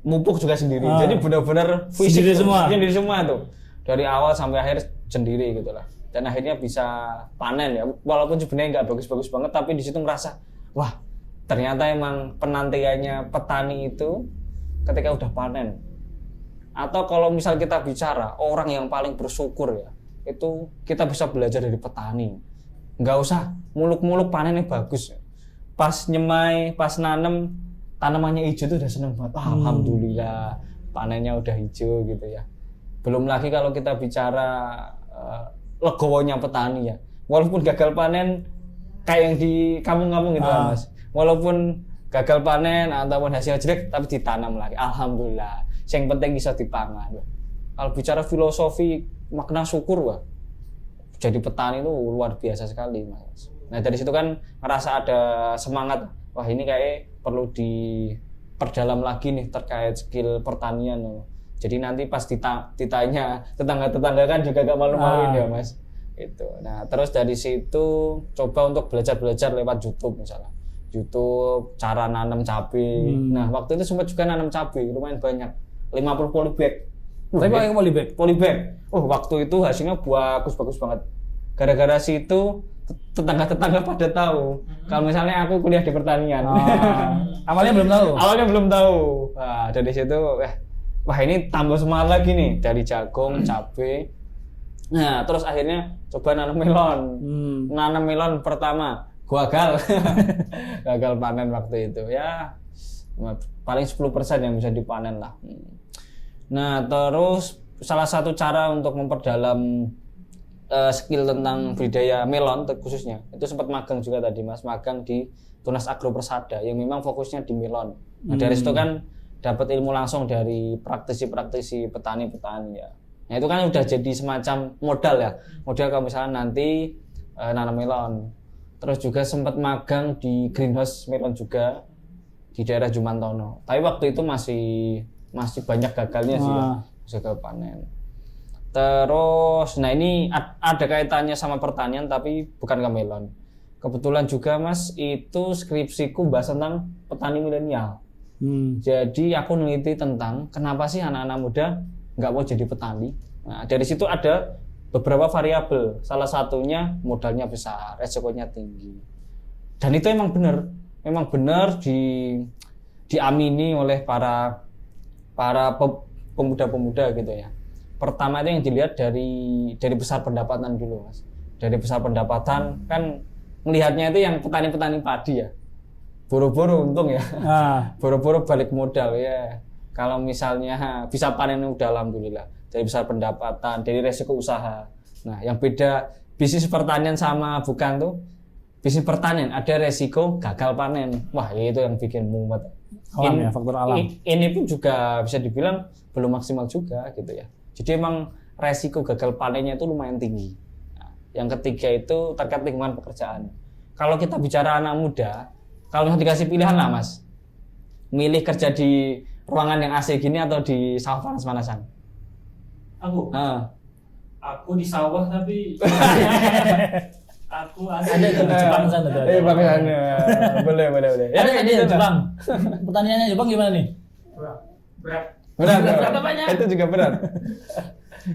mupuk juga sendiri. Jadi benar-benar fisik Sendiri semua. Sendiri semua tuh. Dari awal sampai akhir sendiri gitu lah. Dan akhirnya bisa panen ya. Walaupun sebenarnya nggak bagus-bagus banget, tapi di situ ngerasa, wah ternyata emang penantiannya petani itu ketika udah panen. Atau kalau misal kita bicara orang yang paling bersyukur ya, itu kita bisa belajar dari petani. Nggak usah muluk-muluk panennya bagus. Pas nyemai, pas nanem tanamannya hijau itu udah seneng banget. Alhamdulillah panennya udah hijau gitu ya. Belum lagi kalau kita bicara legowonya petani ya. Walaupun gagal panen kayak yang di kampung-kampung gitu lah, Mas. Walaupun gagal panen ataupun hasil jelek tapi ditanam lagi. Alhamdulillah. Yang penting bisa dipangan. Kalau bicara filosofi makna syukur wah. Jadi petani itu luar biasa sekali, Mas. Nah, dari situ kan ngerasa ada semangat. Wah, ini kayak perlu diperdalam lagi nih terkait skill pertanian. Jadi nanti pas ditanya tetangga-tetangga kan juga gak malu-maluin ya, Mas. Itu. Nah, terus dari situ coba untuk belajar-belajar lewat YouTube misalnya. YouTube cara nanam cabai. Nah, waktu itu sempat juga nanam cabai lumayan banyak. 50 polybag. Tapi pakai polybag. Polybag. Waktu itu hasilnya bagus banget. Gara-gara situ tetangga-tetangga pada tahu kalau misalnya aku kuliah di pertanian. Awalnya belum tahu. Awalnya belum tahu. Nah, dari situ wah ini tambah semangat lagi nih dari jagung, cabai. Nah, terus akhirnya coba nanam melon. Nanam melon pertama gagal. Gagal panen waktu itu. Ya paling 10% yang bisa dipanen lah. Nah, terus salah satu cara untuk memperdalam skill tentang budidaya melon khususnya itu sempat magang juga tadi, Mas, magang di Tunas Agro Persada yang memang fokusnya di melon. Nah, dari situ kan dapat ilmu langsung dari praktisi-praktisi petani-petani ya. Nah, itu kan udah jadi semacam modal ya. Modal kalau misalnya nanti nanam melon. Terus juga sempat magang di greenhouse melon juga di daerah Jumantono. Tapi waktu itu masih banyak gagalnya sih ya. Gagal panen. Terus, nah ini ada kaitannya sama pertanian tapi bukan ke melon. Kebetulan juga, Mas, itu skripsiku bahas tentang petani milenial. Jadi aku neliti tentang kenapa sih anak-anak muda nggak mau jadi petani. Nah, dari situ ada beberapa variabel. Salah satunya modalnya besar, resikonya tinggi. Dan itu emang benar diamini oleh para pemuda-pemuda gitu ya. Pertama itu yang dilihat dari besar pendapatan dulu, Mas. Dari besar pendapatan kan melihatnya itu yang petani-petani padi ya. Boro-boro untung ya. Boro-boro balik modal ya. Kalau misalnya bisa panen udah alhamdulillah. Dari besar pendapatan, dari resiko usaha. Nah, yang beda bisnis pertanian sama bukan tuh. Bisnis pertanian ada resiko gagal panen. Wah, itu yang bikin mumet. Ya, faktor alam. Ini pun juga bisa dibilang belum maksimal juga gitu ya. Jadi emang resiko gagal panennya itu lumayan tinggi. Nah, yang ketiga itu terkait lingkungan pekerjaan. Kalau kita bicara anak muda, kalau dikasih pilihan lah, Mas, milih kerja di ruangan yang AC gini atau di sawah panas-panasan? Aku di sawah tapi aku ada di Jepang sana tuh. Boleh. Ya ada di Jepang. Pertaniannya Jepang gimana nih? berat. Itu juga berat.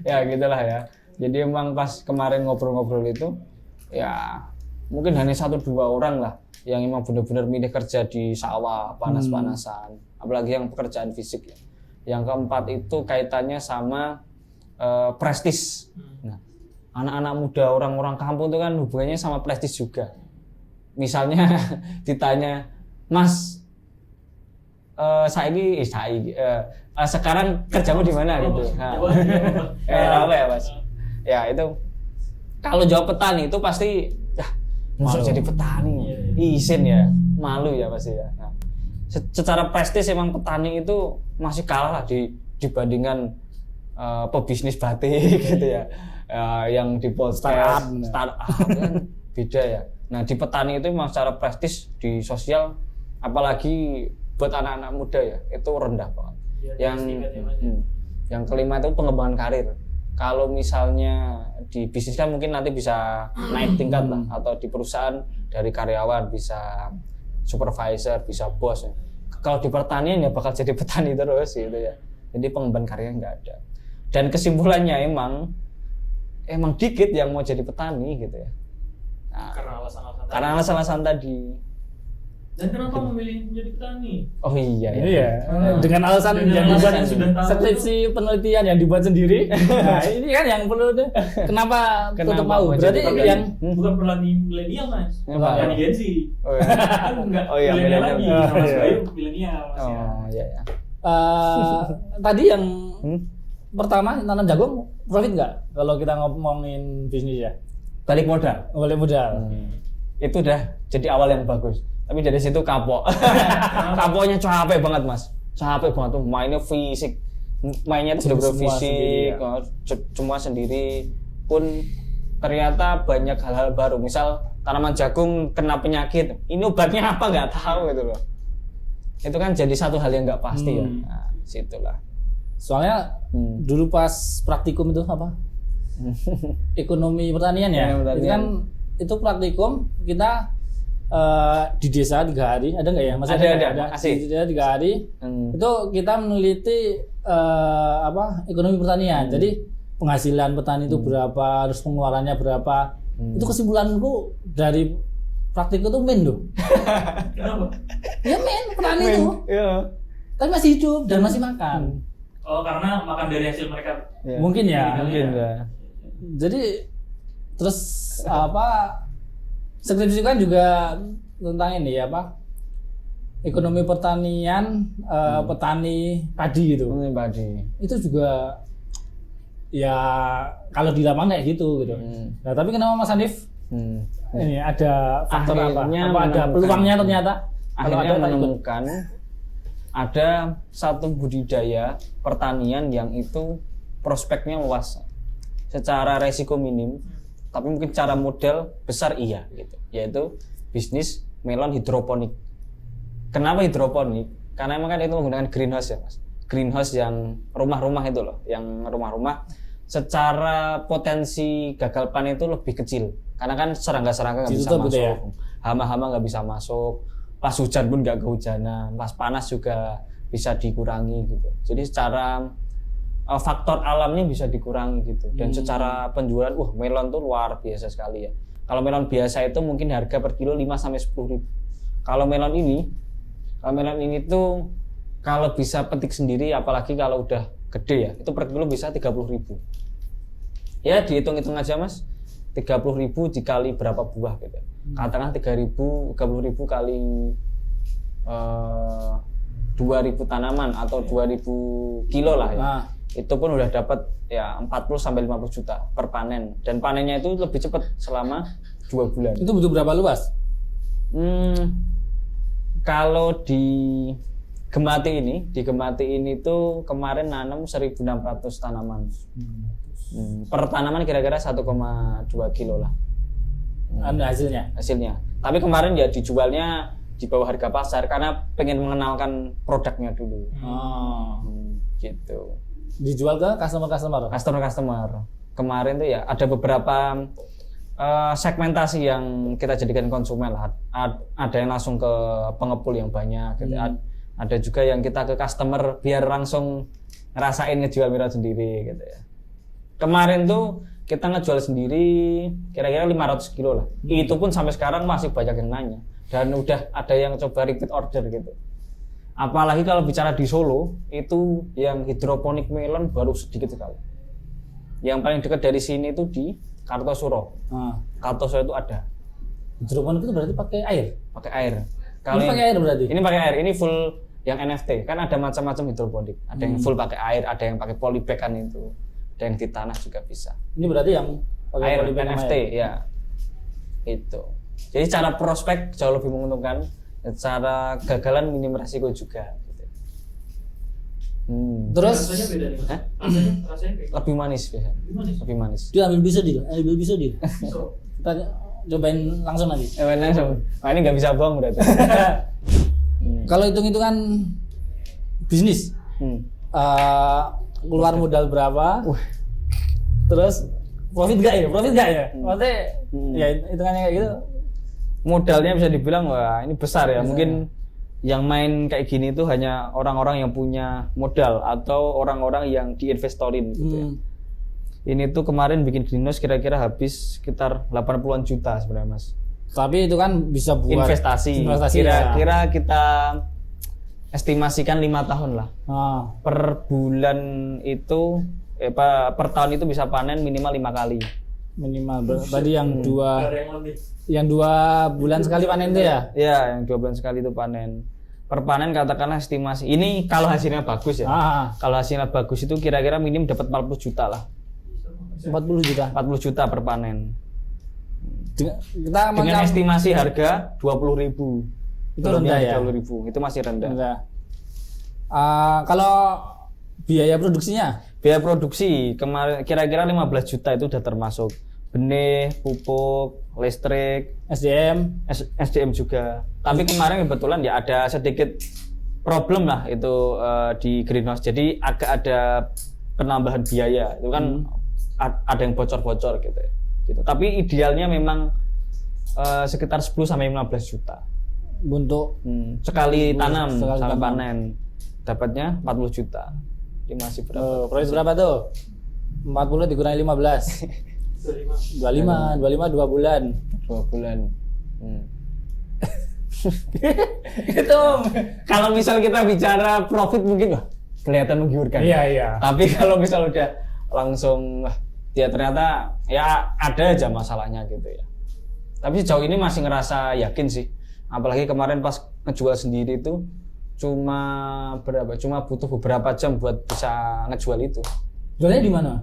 Ya gitulah ya. Jadi emang pas kemarin ngobrol-ngobrol itu ya mungkin hanya 1-2 orang lah yang emang benar-benar milih kerja di sawah panas-panasan, apalagi yang pekerjaan fisik ya. Yang keempat itu kaitannya sama prestis. Nah, anak-anak muda, orang-orang kampung itu kan hubungannya sama prestis juga. Misalnya ditanya, "Mas, sekarang kerjamu di mana?" gitu. Apa ya, Mas? Ya itu kalau jawab petani itu pasti masuk jadi petani. Izin ya, malu ya pasti ya. Nah, secara prestis emang petani itu masih kalah lah dibandingkan pebisnis batik gitu ya, yang di podcast startup kan beda ya. Nah di petani itu memang secara prestis di sosial, apalagi buat anak-anak muda ya itu rendah banget. Yang kelima itu pengembangan karir. Kalau misalnya di bisnis kan mungkin nanti bisa naik tingkat lah, atau di perusahaan dari karyawan bisa supervisor, bisa bos. Kalau di pertanian ya bakal jadi petani terus gitu ya. Jadi pengembangan karirnya nggak ada. Dan kesimpulannya emang dikit yang mau jadi petani gitu ya. Nah, karena alasan-alasan tadi. Dan kenapa memilih menjadi petani? Oh iya ya. Iya. Dengan alasan yang dibuat skripsi penelitian yang dibuat sendiri. Nah, ini kan yang perlu deh. Kenapa tutup mau? Berarti yang bukan petani milenial, Mas. Petani Gen Z. Oh iya. Kan enggak Oh iya, milenial lagi. milenial. Mas Bayu milenial, Mas ya. Oh iya ya. tadi yang pertama nanam jagung profit nggak kalau kita ngomongin bisnis ya? Balik modal. Balik modal. Itu udah jadi awal yang bagus. Tapi dari situ kapok. Kapoknya capek banget Mas. Capek banget tuh mainnya fisik. Mainnya itu benar-benar fisik, cuma sendiri pun ternyata banyak hal-hal baru. Misal tanaman jagung kena penyakit, ini obatnya apa nggak tahu gitu loh. Itu kan jadi satu hal yang nggak pasti ya. Nah, situlah. Soalnya dulu pas praktikum itu apa? Ekonomi pertanian ya. Itu kan itu praktikum kita di desa 3 hari, ada nggak ya? Masih ada. Di desa 3 hari. Itu kita meneliti ekonomi pertanian. Jadi penghasilan petani itu berapa, terus pengeluarannya berapa. Itu kesimpulanku dari praktikum itu men loh. Kenapa? Ya men, petani itu. Iya. Tapi masih hidup dan masih makan. Oh, karena makan dari hasil mereka. Ya. Mungkin ya. Mungkin ya. Jadi terus skripsi kan juga tentang ini ekonomi pertanian, petani padi gitu. Padi. Itu juga ya kalau di lapangan kayak gitu. Nah, tapi kenapa Mas Hanif ini ada faktor Akhirnya apa ada peluangnya ternyata? Kalau Akhirnya ada menemukan ada satu budidaya pertanian yang itu prospeknya luas, secara resiko minim, tapi mungkin cara modal besar iya gitu, yaitu bisnis melon hidroponik. Kenapa hidroponik? Karena emang kan itu menggunakan greenhouse ya Mas. Greenhouse yang rumah-rumah itu loh, yang rumah-rumah secara potensi gagal panen itu lebih kecil. Karena kan serangga-serangga nggak bisa masuk, ya? Hama-hama nggak bisa masuk, pas hujan pun nggak kehujanan, pas panas juga bisa dikurangi gitu. Jadi secara faktor alamnya bisa dikurangi gitu. Dan secara penjualan, melon tuh luar biasa sekali ya. Kalau melon biasa itu mungkin harga per kilo 5-10 ribu. Kalau melon ini tuh kalau bisa petik sendiri, apalagi kalau udah gede ya, itu per kilo bisa 30 ribu. Ya dihitung-hitung aja Mas, 30 ribu dikali berapa buah gitu. Katakan 30 ribu kali 2.000 tanaman atau 2.000 kilo lah ya. Itu pun udah dapat ya 40-50 juta per panen, dan panennya itu lebih cepat selama 2 bulan. Itu butuh berapa luas? Kalau di Gemati ini tuh kemarin nanam 1.600 tanaman. Per tanaman kira-kira 1,2 kilo lah. Hasilnya. Tapi kemarin ya dijualnya di bawah harga pasar karena pengen mengenalkan produknya dulu. Gitu. Dijual ke customer. Kemarin tuh ya ada beberapa segmentasi yang kita jadikan konsumen lah. Ada yang langsung ke pengepul yang banyak gitu. Ada juga yang kita ke customer biar langsung ngerasain ngejual melon sendiri gitu ya. Kemarin tuh kita ngejual sendiri kira-kira 500 kilo lah. Itu pun sampai sekarang masih banyak yang nanya, dan udah ada yang coba repeat order gitu. Apalagi kalau bicara di Solo, itu yang hidroponik melon baru sedikit sekali. Yang paling dekat dari sini itu di Kartosuro. Kartosuro itu ada. Hidroponik itu berarti pakai air? Pakai air. Ini pakai air berarti? Ini pakai air, ini full yang NFT. Kan ada macam-macam hidroponik. Ada yang full pakai air, ada yang pakai polybag kan itu. Ada yang di tanah juga bisa. Ini berarti yang pakai air polybag NFT ya. Itu. Jadi cara prospek jauh lebih menguntungkan, cara gagalan minim resiko juga gitu. Terus rasanya beda nih mas. Hah? Rasanya kayak Lebih manis biasanya. gimana sih? Lebih manis. dia ambil bisa dia. So, Kita cobain langsung nanti. Langsung. Nah, ini nggak bisa bohong berarti. Kalau hitung-hitungan bisnis, Hmm. keluar modal berapa? Terus profit gak ya? Maksudnya ya hitungannya kayak gitu. Modalnya bisa dibilang wah ini besar ya. Mungkin yang main kayak gini itu hanya orang-orang yang punya modal atau orang-orang yang diinvestorin gitu ya. Ini tuh kemarin bikin Greenhouse kira-kira habis sekitar 80-an juta sebenarnya Mas. Tapi itu kan bisa buat Investasi kira-kira kita estimasikan 5 tahun lah. Per bulan itu per tahun itu bisa panen minimal 5 kali. Minimal berarti yang dua ada yang lebih. yang 2 bulan sekali panen itu ya? Ya, yang 2 bulan sekali itu panen. Per panen katakanlah estimasi. Ini kalau hasilnya bagus ya. Kalau hasilnya bagus itu kira-kira minim dapat 40 juta lah. 40 juta. 40 juta per panen. Kita Dengan estimasi harga 20.000. Itu rendah ya? 20.000. Itu masih rendah. Kalau biaya produksinya? Biaya produksi kemarin kira-kira 15 juta itu udah termasuk benih, pupuk, listrik, SDM juga. Tapi kemarin kebetulan ya ada sedikit problem lah itu di Greenhouse. Jadi agak ada penambahan biaya. Itu kan ada yang bocor-bocor gitu ya. Gitu. Tapi idealnya memang sekitar 10 sampai 15 juta. Untuk sekali tanam sekali sampai tanam. panen dapatnya 40 juta. Ini masih berapa? Profit berapa tuh? 40 dikurangi 15. 25 2 bulan. 2 bulan. Itu kalau misal kita bicara profit mungkin wah, kelihatan menggiurkan. Iya. Tapi kalau misal udah langsung wah, ya ternyata ya ada aja masalahnya gitu ya. Tapi sejauh ini masih ngerasa yakin sih. Apalagi kemarin pas ngejual sendiri itu cuma butuh beberapa jam buat bisa ngejual itu. Jualnya di mana?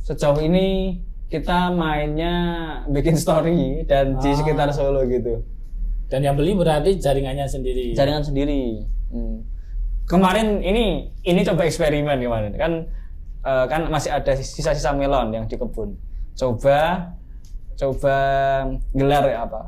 Sejauh ini kita mainnya bikin story dan di sekitar Solo gitu. Dan yang beli berarti jaringannya sendiri. Jaringan sendiri. Kemarin ini coba eksperimen kemarin kan masih ada sisa-sisa melon yang di kebun. Coba gelar ya apa?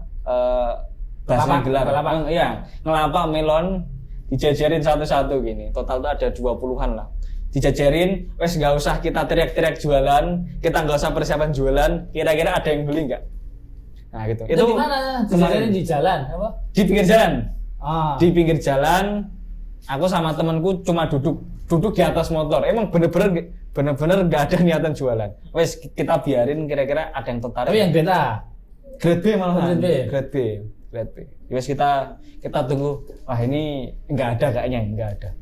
Bahasa gelar. Iya, ngelapa melon dijajarin satu-satu gini. Total tuh ada 20-an lah. Dijajarin, wes nggak usah kita teriak-teriak jualan, kita nggak usah persiapan jualan. Kira-kira ada yang beli nggak? Nah gitu. Itu di mana? Dijajarin di jalan apa? Di pinggir jalan. Di pinggir jalan. Aku sama temanku cuma duduk di atas motor. Emang bener-bener nggak ada niatan jualan. Wes kita biarin kira-kira ada yang tertarik. Tapi yang beta. Grade B malah. Grade B. Wes kita tunggu. Wah ini nggak ada.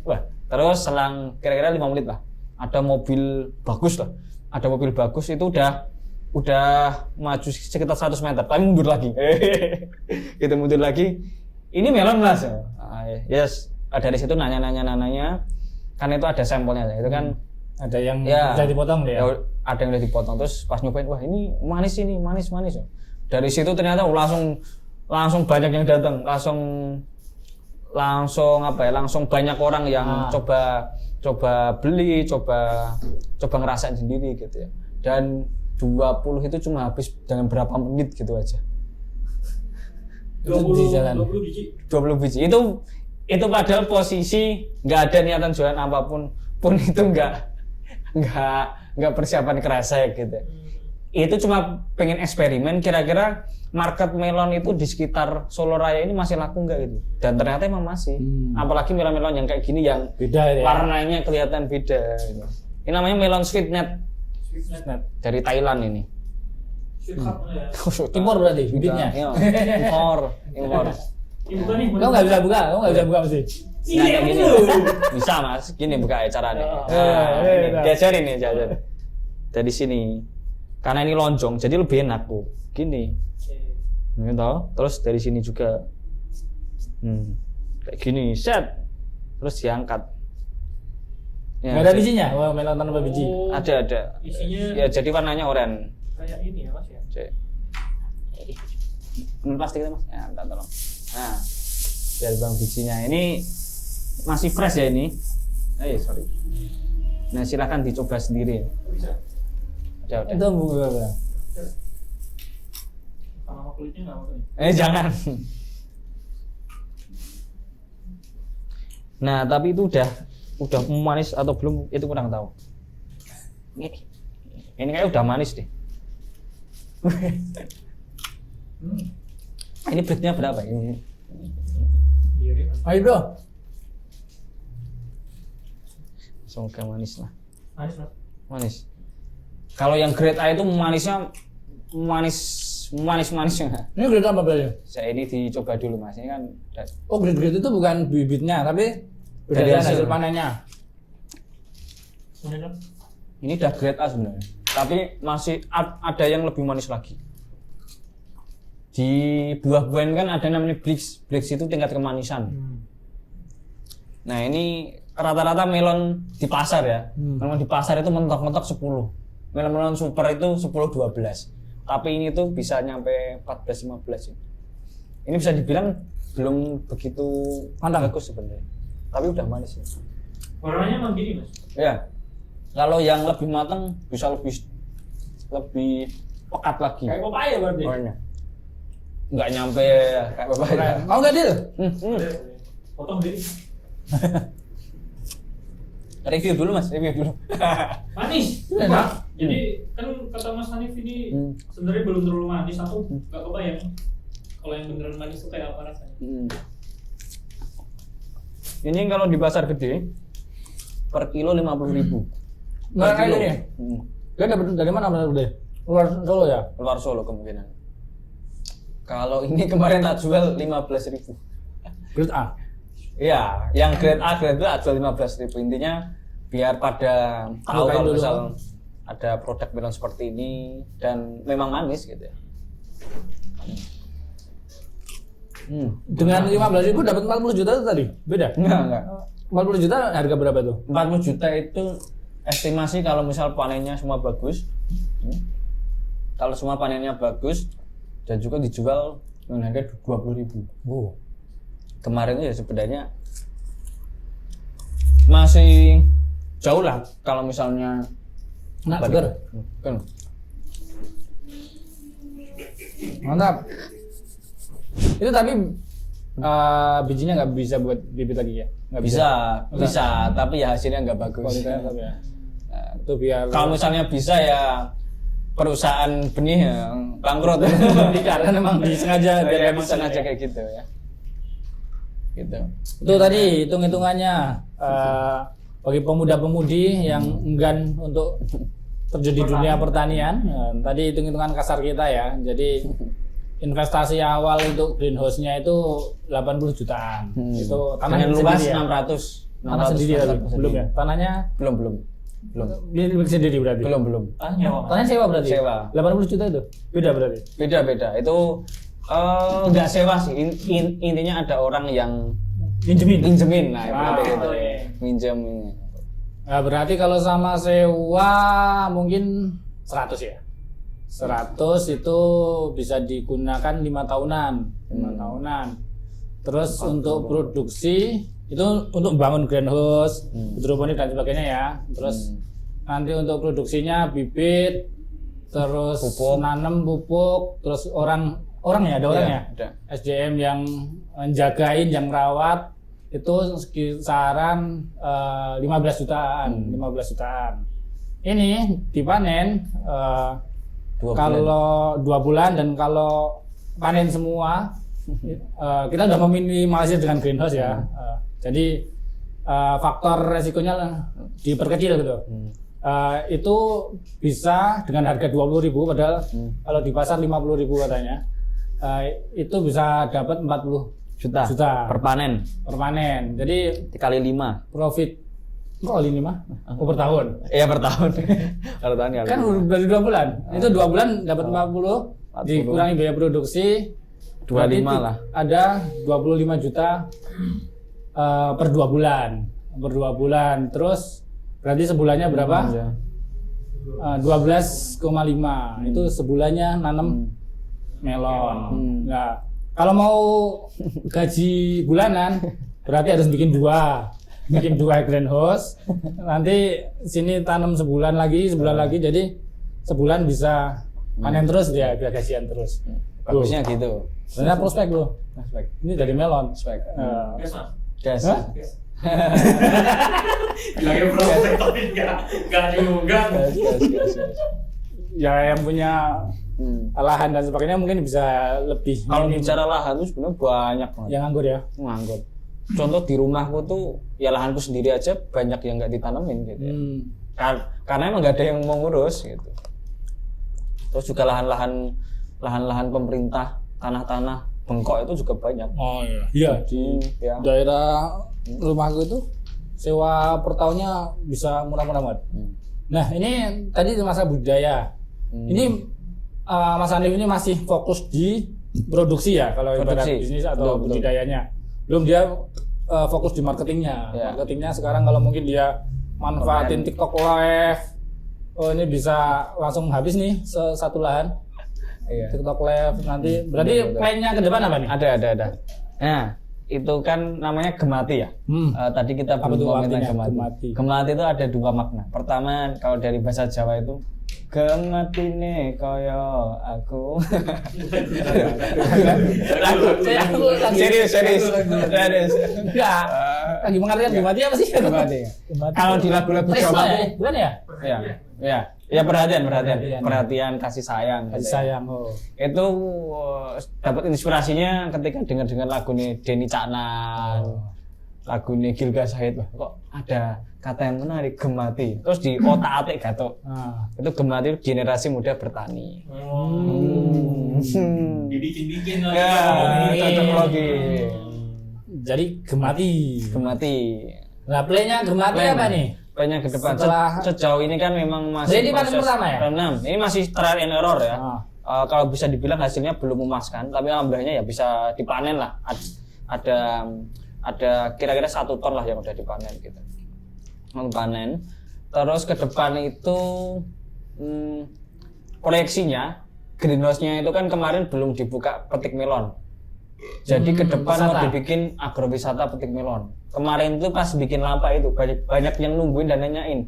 Wah terus selang kira-kira 5 menit lah. Ada mobil bagus lah. Ada mobil bagus itu udah maju sekitar 100 meter. Tapi mundur lagi. Kita mundur lagi. Ini melon mas. Yes. Dari situ nanya. Karena itu ada sampelnya. Itu kan ada yang ya, bisa dipotong ya. Ada yang udah dipotong. Terus pas nyobain, wah ini manis. Dari situ ternyata langsung banyak yang datang. Langsung banyak orang yang coba beli, coba ngerasain sendiri gitu ya. Dan 20 itu cuma habis dengan berapa menit gitu aja. 20 biji. Itu padahal posisi nggak ada niatan jualan apapun pun itu nggak persiapan kerasa gitu. Itu cuma pengen eksperimen kira-kira market melon itu di sekitar Solo Raya ini masih laku nggak gitu. Dan ternyata emang masih. Apalagi melon-melon yang kayak gini yang beda ya. Warnanya kelihatan beda gitu. Ini namanya melon sweetnet. Dari Thailand ini. Impor berarti bibitnya. Impor. Kamu nggak bisa buka masih. Nah, gini. Bisa mas, gini buka caranya. Diajarin nih, dari sini. Karena ini lonjong, jadi lebih enak tuh. Gini. Gitu. Terus dari sini juga. Kayak gini, set. Terus diangkat. Ya, nggak ada bijinya? Wah, melon tanpa biji. Ada. Isinya ya jadi warnanya oranye. Kayak ini ya mas ya. Ini plastik itu mas. Ya, minta tolong. Nah, biar bang bijinya ini masih fresh ya ini. Sorry. Nah, silakan dicoba sendiri. Bisa. Udah. Itu berapa? Sama kulitnya nggak mau. Jangan. Nah, tapi itu udah manis atau belum itu kurang tahu. Ini kayak udah manis deh. Ini breadnya berapa ini? Iya deh. Ayo bro. Semoga manis lah. Manis Mas. Manis. Kalau yang grade A itu manisnya manisnya. Ini grade apa berarti? Saya ini dicoba dulu Mas. Ini kan Oh, grade itu bukan bibitnya, tapi udah dari ada hasil hasil panennya. ini udah grade A sebenarnya. Tapi masih ada yang lebih manis lagi. Di buah-buahan kan ada namanya Blix. Blix itu tingkat kemanisan. Nah, ini rata-rata melon di pasar ya. Melon di pasar itu mentok-mentok 10. Melon-melon super itu 10-12. Tapi ini tuh bisa nyampe 14-15 ya. Ini bisa dibilang belum begitu bagus sebenarnya. Tapi udah manis ya. Warnanya emang gini Mas. Ya. Kalau yang lebih matang bisa lebih pekat lagi. Kayak papaya berarti. Warnanya. Nggak nyampe kayak papaya. Mau nggak Dil? Potong diri. Review dulu Mas, review dulu. Manis. Enak. Jadi kan kata Mas Hanif ini sebenarnya belum terlalu manis atau nggak kebayang kalau yang beneran manis itu kayak apa rasanya. Ini kalau di pasar gede per kilo 50.000. Nggak kayak gini. Dia dapat dari mana benar deh? Luar Solo ya? Luar Solo kemungkinan. Kalau ini kemarin tak jual 15.000. Grade A. Iya, yang grade A, grade B jual 15.000. Intinya biar pada tahu Bukain kalau dulu. misal ada produk melon seperti ini dan memang manis gitu ya. Dengan 15.000 dapat 40 juta itu tadi? Beda? Enggak. 40 juta harga berapa tuh? 40 juta itu estimasi kalau misal panennya semua bagus. Kalau semua panennya bagus dan juga dijual dengan harga 20.000. Oh. Kemarin itu ya sebenarnya masih jauh lah kalau misalnya Enak segar. Kan. Mantap. Itu tapi bijinya nggak bisa buat bibit lagi ya? Nggak Bisa, tapi ya hasilnya nggak bagus. Kualitasnya tapi ya. Nah, itu biar Kalau misalnya bisa ya perusahaan benih yang bangkrut. karena memang disengaja biar nggak bisa sengaja kayak gitu ya. Gitu. Itu tadi hitung-hitungannya bagi pemuda-pemudi yang enggan untuk terjun di dunia pertanian. Tadi hitung-hitungan kasar kita ya. Jadi investasi awal untuk greenhouse-nya itu 80 jutaan. Itu tanahnya Dengan luas sendiri ya? 600. Tanah sendiri tadi? Belum ya? Tanahnya Belum. milik sendiri berarti? Belum. Tanahnya sewa berarti? Sewa. 80 juta itu? Beda berarti? Beda. Itu nggak sewa sih. Intinya ada orang yang minjemin. Nah, berarti gitu. Minjem. Nah, berarti kalau sama sewa mungkin 100 ya? 100 itu bisa digunakan 5 tahunan. 5 tahunan. Terus untuk produksi itu untuk bangun greenhouse, hidroponik dan sebagainya ya. Terus nanti untuk produksinya bibit, terus nanam pupuk, terus orang ya ada orang ya? Ada. SDM yang menjagain, yang merawat itu kisaran 15 jutaan. 15 jutaan. Ini dipanen kalau 2 bulan dan kalau panen semua kita udah meminimalisir dengan greenhouse ya. Jadi faktor resikonya diperkecil gitu. Itu bisa dengan harga 20.000 padahal kalau di pasar 50.000 katanya. Itu bisa dapat 40 juta per panen. Jadi Dikali 5. profit kok kali 5? Oh, per tahun. Iya, per tahun. Per tahun kali. Kan dari 2 bulan. Itu 2 bulan dapat 40 dikurangi biaya produksi 25 lah. Ada 25 juta per 2 bulan. Per 2 bulan. Terus berarti sebulannya berapa? 12,5. Itu sebulannya nanam melon. Nah, kalau mau gaji bulanan berarti harus bikin 2. bikin 2 greenhouse, nanti sini tanam sebulan lagi, jadi sebulan bisa panen terus dia, biar gajian terus. Bagusnya gitu. Sebenarnya prospek loh. Prospek. Ini dari melon. Prospek. Gas mas. Gas. Hah? Bilangnya prospek tapi enggak juga. Gas. Ya yang punya lahan dan sebagainya mungkin bisa lebih. Kalau bicara lahan tuh sebenarnya banyak banget. yang nganggur ya. Nganggur. Contoh di rumahku tuh ya lahanku sendiri aja banyak yang nggak ditanemin gitu. Ya. Karena emang nggak ada yang mau ngurus gitu. Terus juga lahan-lahan pemerintah, tanah-tanah bengkok itu juga banyak. Oh iya. Iya di daerah rumahku itu sewa per tahunnya bisa murah-murah banget. Nah ini tadi masa budidaya. Ini Mas Hanif ini masih fokus di produksi ya kalau ibarat bisnis atau budidayanya. Belum dia fokus di marketingnya. Ya. Marketingnya sekarang kalau mungkin dia manfaatin TikTok Live, oh ini bisa langsung habis nih satu lahan. Iya. TikTok Live nanti berarti plannya ke depan apa nih? Ada. Nah, itu kan namanya gemati ya. Tadi kita belum ngomongin gemati. Gemati itu ada 2 makna. Pertama, kalau dari bahasa Jawa itu gematine koyo aku. Serius. Enggak. Lagi mengartikan gemati apa sih? Gemati. Kalau di lagu-lagu Jawa itu bukan ya? Ya perhatian, kasih sayang. Kasih sayang. Oh. Itu dapat inspirasinya ketika dengar lagu nih Denny Caknan, lagu nih Gilga Syahid. Kok ada kata yang menarik, gemati. Terus di otak-atik gatok. Itu gemati generasi muda bertani. Dibikin lah. Ya, cocok lagi. Jadi gemati. Nah, playnya gemati apa nih? Banyak ke depan. Setelah Sejauh ini kan memang masih ini panen pertama ya? Tanam. Ini masih trial and error ya. Kalau bisa dibilang hasilnya belum memuaskan, tapi alhamdulillahnya ya bisa dipanen lah. Ada kira-kira 1 ton lah yang udah dipanen gitu. Panen. Terus ke depan itu proyeksinya greenhouse-nya itu kan kemarin belum dibuka petik melon. Jadi ke depan mau dibikin agrowisata petik melon. Kemarin tuh pas bikin lampa itu banyak yang nungguin dan nanyain.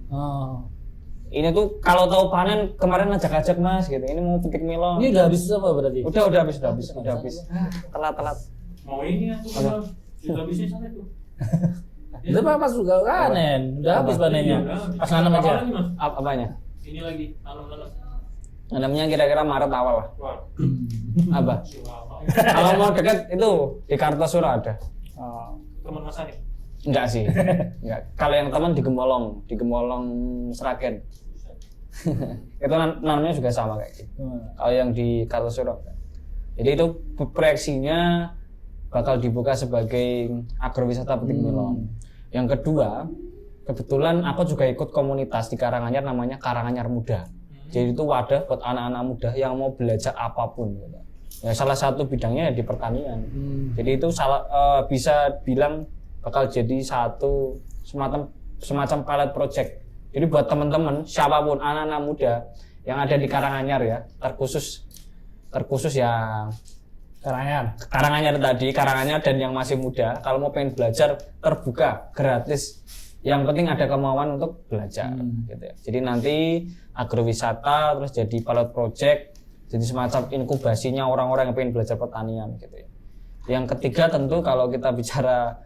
Ini tuh kalau tahu panen kemarin ajak-ajak Mas gitu. Ini mau petik melon. Ini udah habis apa berarti? Udah habis. Telat. Mau ini aku sudah habisnya sana tuh. Itu pas juga panen, udah habis panennya. Pas nanam aja. Apanya? Ini lagi tanam. Nanamnya kira-kira Maret awal lah. Apa? Kalau mau dekat itu di Kartosura ada. Teman Mas Hanif? Enggak sih. Enggak. Kalau yang teman di Gemolong Sragen. Itu namanya juga sama kayak gitu. Kalau yang di Kartosura. Jadi itu proyeksinya bakal dibuka sebagai agrowisata petik melon. Yang kedua, kebetulan aku juga ikut komunitas di Karanganyar namanya Karanganyar Muda. Jadi itu wadah buat anak-anak muda yang mau belajar apapun gitu. Ya salah satu bidangnya ya di pertanian. Jadi itu bisa bilang bakal jadi satu semacam pilot project. Jadi buat teman-teman siapapun anak-anak muda yang ada di Karanganyar ya, terkhusus yang Karanganyar dan yang masih muda, kalau mau pengen belajar terbuka, gratis. Yang penting ada kemauan untuk belajar gitu ya. Jadi nanti agrowisata terus jadi pilot project, jadi semacam inkubasinya orang-orang yang pengen belajar pertanian gitu ya. Yang ketiga tentu kalau kita bicara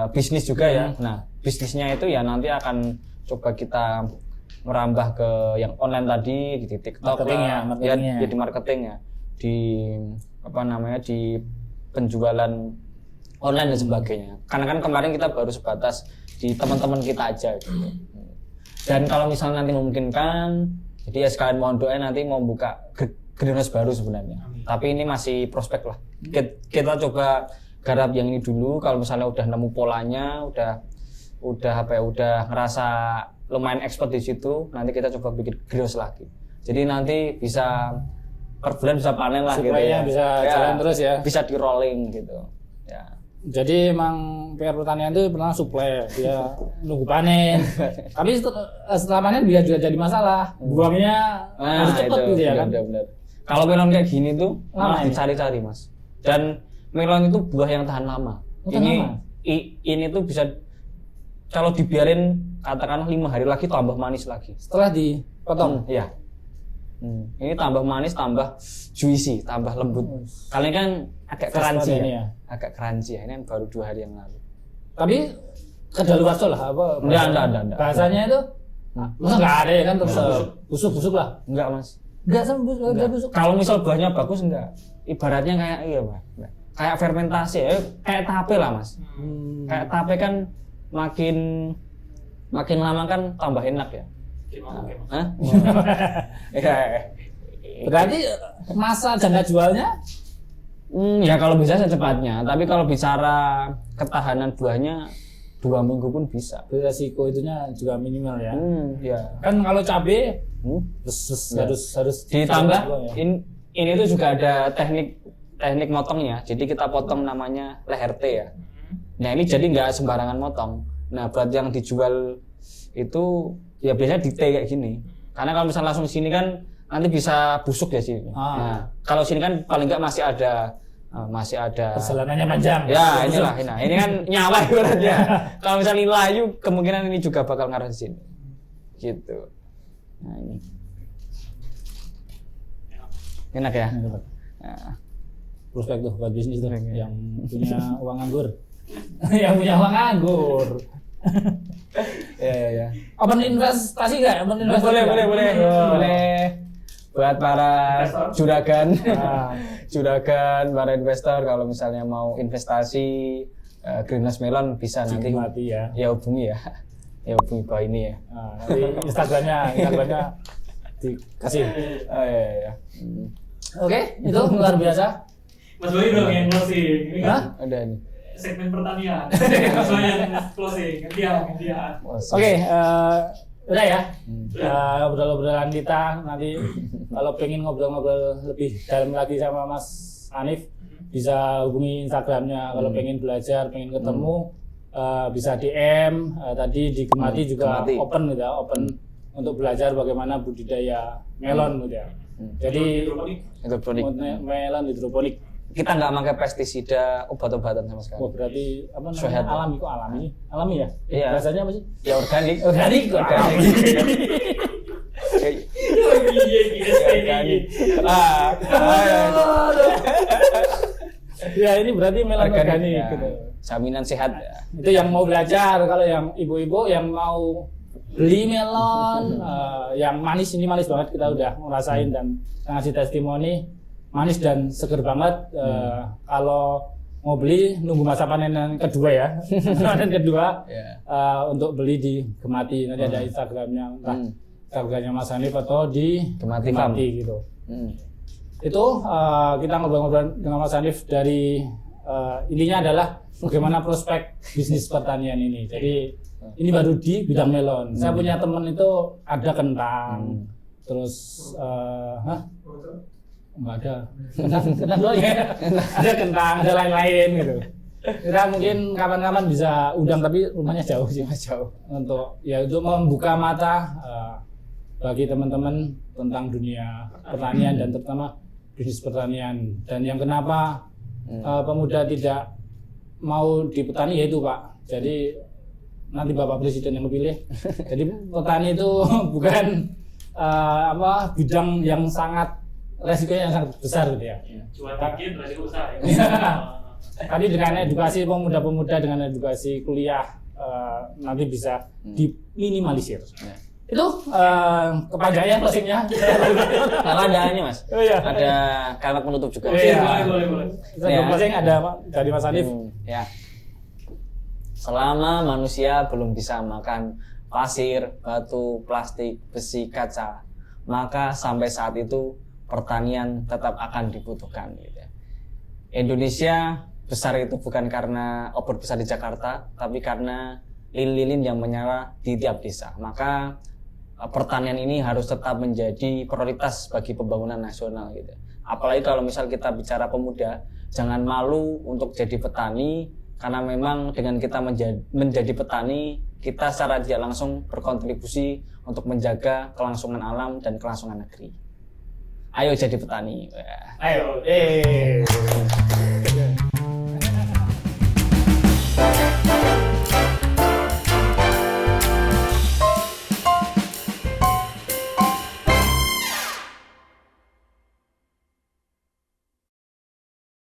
bisnis juga ya. Nah, bisnisnya itu ya nanti akan coba kita merambah ke yang online tadi di TikTok marketingnya. Ya, jadi marketing ya. Di di penjualan online dan sebagainya. Karena kan kemarin kita baru sebatas di teman-teman kita aja gitu. Dan kalau misalnya nanti memungkinkan, jadi ya sekalian mohon doa nanti mau buka greenhouse baru sebenarnya. Tapi ini masih prospek lah. Kita coba garap yang ini dulu. Kalau misalnya udah nemu polanya, udah ngerasa lumayan expert di situ, nanti kita coba bikin greenhouse lagi. Jadi nanti bisa per bulan bisa panen lah gitu ya. Bisa jalan terus ya. Bisa di rolling gitu. Ya. Jadi emang PR pertanian itu pernah suplai, dia nunggu panen. Tapi setelah panen dia juga jadi masalah. Buangnya harus cepat gitu ya kan. Benar. Kalau melon kayak gini tuh malah dicari-cari Mas. Dan melon itu buah yang tahan lama. Ini tuh bisa kalau dibiarin katakanlah 5 hari lagi tambah manis lagi. Setelah dipotong. Iya. Ini tambah manis, tambah juicy, tambah lembut. Kali ini kan agak crunchy ini ya. Agak crunchy ya. Ini kan baru 2 hari yang lalu. Tapi kedaluarsa lah apa? Enggak. Bahasanya itu masa nggak ada ya kan terus busuk-busuk lah. Enggak, Mas. Enggak sama busuk. Kalau misal buahnya bagus enggak. Ibaratnya kayak iya, Pak. Kayak fermentasi ya, kayak tape lah, Mas. Kayak tape kan makin lama kan tambah enak ya. Hah? Iya. Berarti masa jangka jualnya? Ya kalau bisa secepatnya. Tapi kalau bicara ketahanan buahnya 2 minggu pun bisa. Resiko itunya juga minimal ya. Ya. Kan kalau cabai harus ditambah. ya. Ini tuh juga ada teknik motongnya. Jadi kita potong namanya leher T ya. Nah ini jadi nggak sembarangan motong. Nah buat yang dijual itu ya biasanya di T kayak gini. Karena kalau misalnya langsung sini kan nanti bisa busuk ya sini. Nah kalau sini kan paling nggak masih ada perjalanannya panjang. Ya inilah. Ini kan nyawa ibaratnya. Kalau misalnya layu kemungkinan ini juga bakal ngaruh di sini. Gitu. Nah ini. Enak ya. Nah. Prospek tuh buat bisnis tuh yang punya uang nganggur. Yang punya uang nganggur. Ya. Open investasi nggak? Boleh. Buat para juragan, para investor kalau misalnya mau investasi greenhouse melon bisa nanti ya hubungi ya. Ya hubungi bawah ini ya. Nanti Instagramnya dikasih. Iya. Oke, itu luar biasa. Mas Bayu dong yang closing. Ini kan Udah nih. segmen pertanian. Mas Bayu yang closing. Gantian. Oke, udah ya. Obrolan kita nanti kalau pengen ngobrol-ngobrol lebih dalam lagi sama Mas Hanif bisa hubungi Instagramnya. Kalau pengen belajar, pengen ketemu bisa DM. Tadi di Gemati juga open gitu ya, open untuk belajar bagaimana budidaya melon gitu ya. Jadi hidroponik. Melon hidroponik. Kita nggak pakai pestisida, obat-obatan sama sekali. Oh berarti apa namanya? Sehat. Alami ya? Iya. Bahasanya apa sih? Ya organik. Ya ini berarti melon organik ya. gitu. Jaminan sehat ya. Itu yang mau belajar. Kalau yang ibu-ibu yang mau beli melon yang manis, ini manis banget, kita udah ngerasain dan ngasih testimoni manis dan seger banget. Kalau mau beli nunggu masa panen yang kedua ya. Panen kedua untuk beli di Gemati. Nanti ada Instagramnya, entah Instagramnya Mas Hanif atau di Gemati gitu. Itu kita ngobrol-ngobrol dengan Mas Hanif dari intinya adalah bagaimana prospek bisnis pertanian ini. Jadi ini baru di bidang melon. Saya punya teman itu ada kentang, terus nggak ada kentang doang ya. Ada kentang, ada lain-lain gitu. Kita mungkin kapan-kapan bisa undang, tapi rumahnya jauh sih, jauh. Untuk membuka mata bagi teman-teman tentang dunia pertanian dan terutama bisnis pertanian. Dan yang kenapa pemuda tidak mau di petani yaitu Pak. Jadi nanti Bapak Presiden yang memilih. Jadi petani itu bukan bidang yang sangat resikonya yang sangat besar gitu ya. Cuan dikit, resiko besar. Tadi dengan edukasi pemuda-pemuda, dengan edukasi kuliah nanti bisa diminimalisir. Itu kepanjangan closingnya. Kalau ada ini Mas, ada kalimat penutup juga. Boleh. Closing ada dari Mas Hanif. Ya. Selama manusia belum bisa makan pasir, batu, plastik, besi, kaca, maka sampai saat itu pertanian tetap akan dibutuhkan. Gitu. Indonesia besar itu bukan karena obor besar di Jakarta, tapi karena lilin-lilin yang menyala di tiap desa. Maka pertanian ini harus tetap menjadi prioritas bagi pembangunan nasional. Gitu. Apalagi kalau misal kita bicara pemuda, jangan malu untuk jadi petani. Karena memang dengan kita menjadi petani, kita secara tidak langsung berkontribusi untuk menjaga kelangsungan alam dan kelangsungan negeri. Ayo jadi petani. Ayo.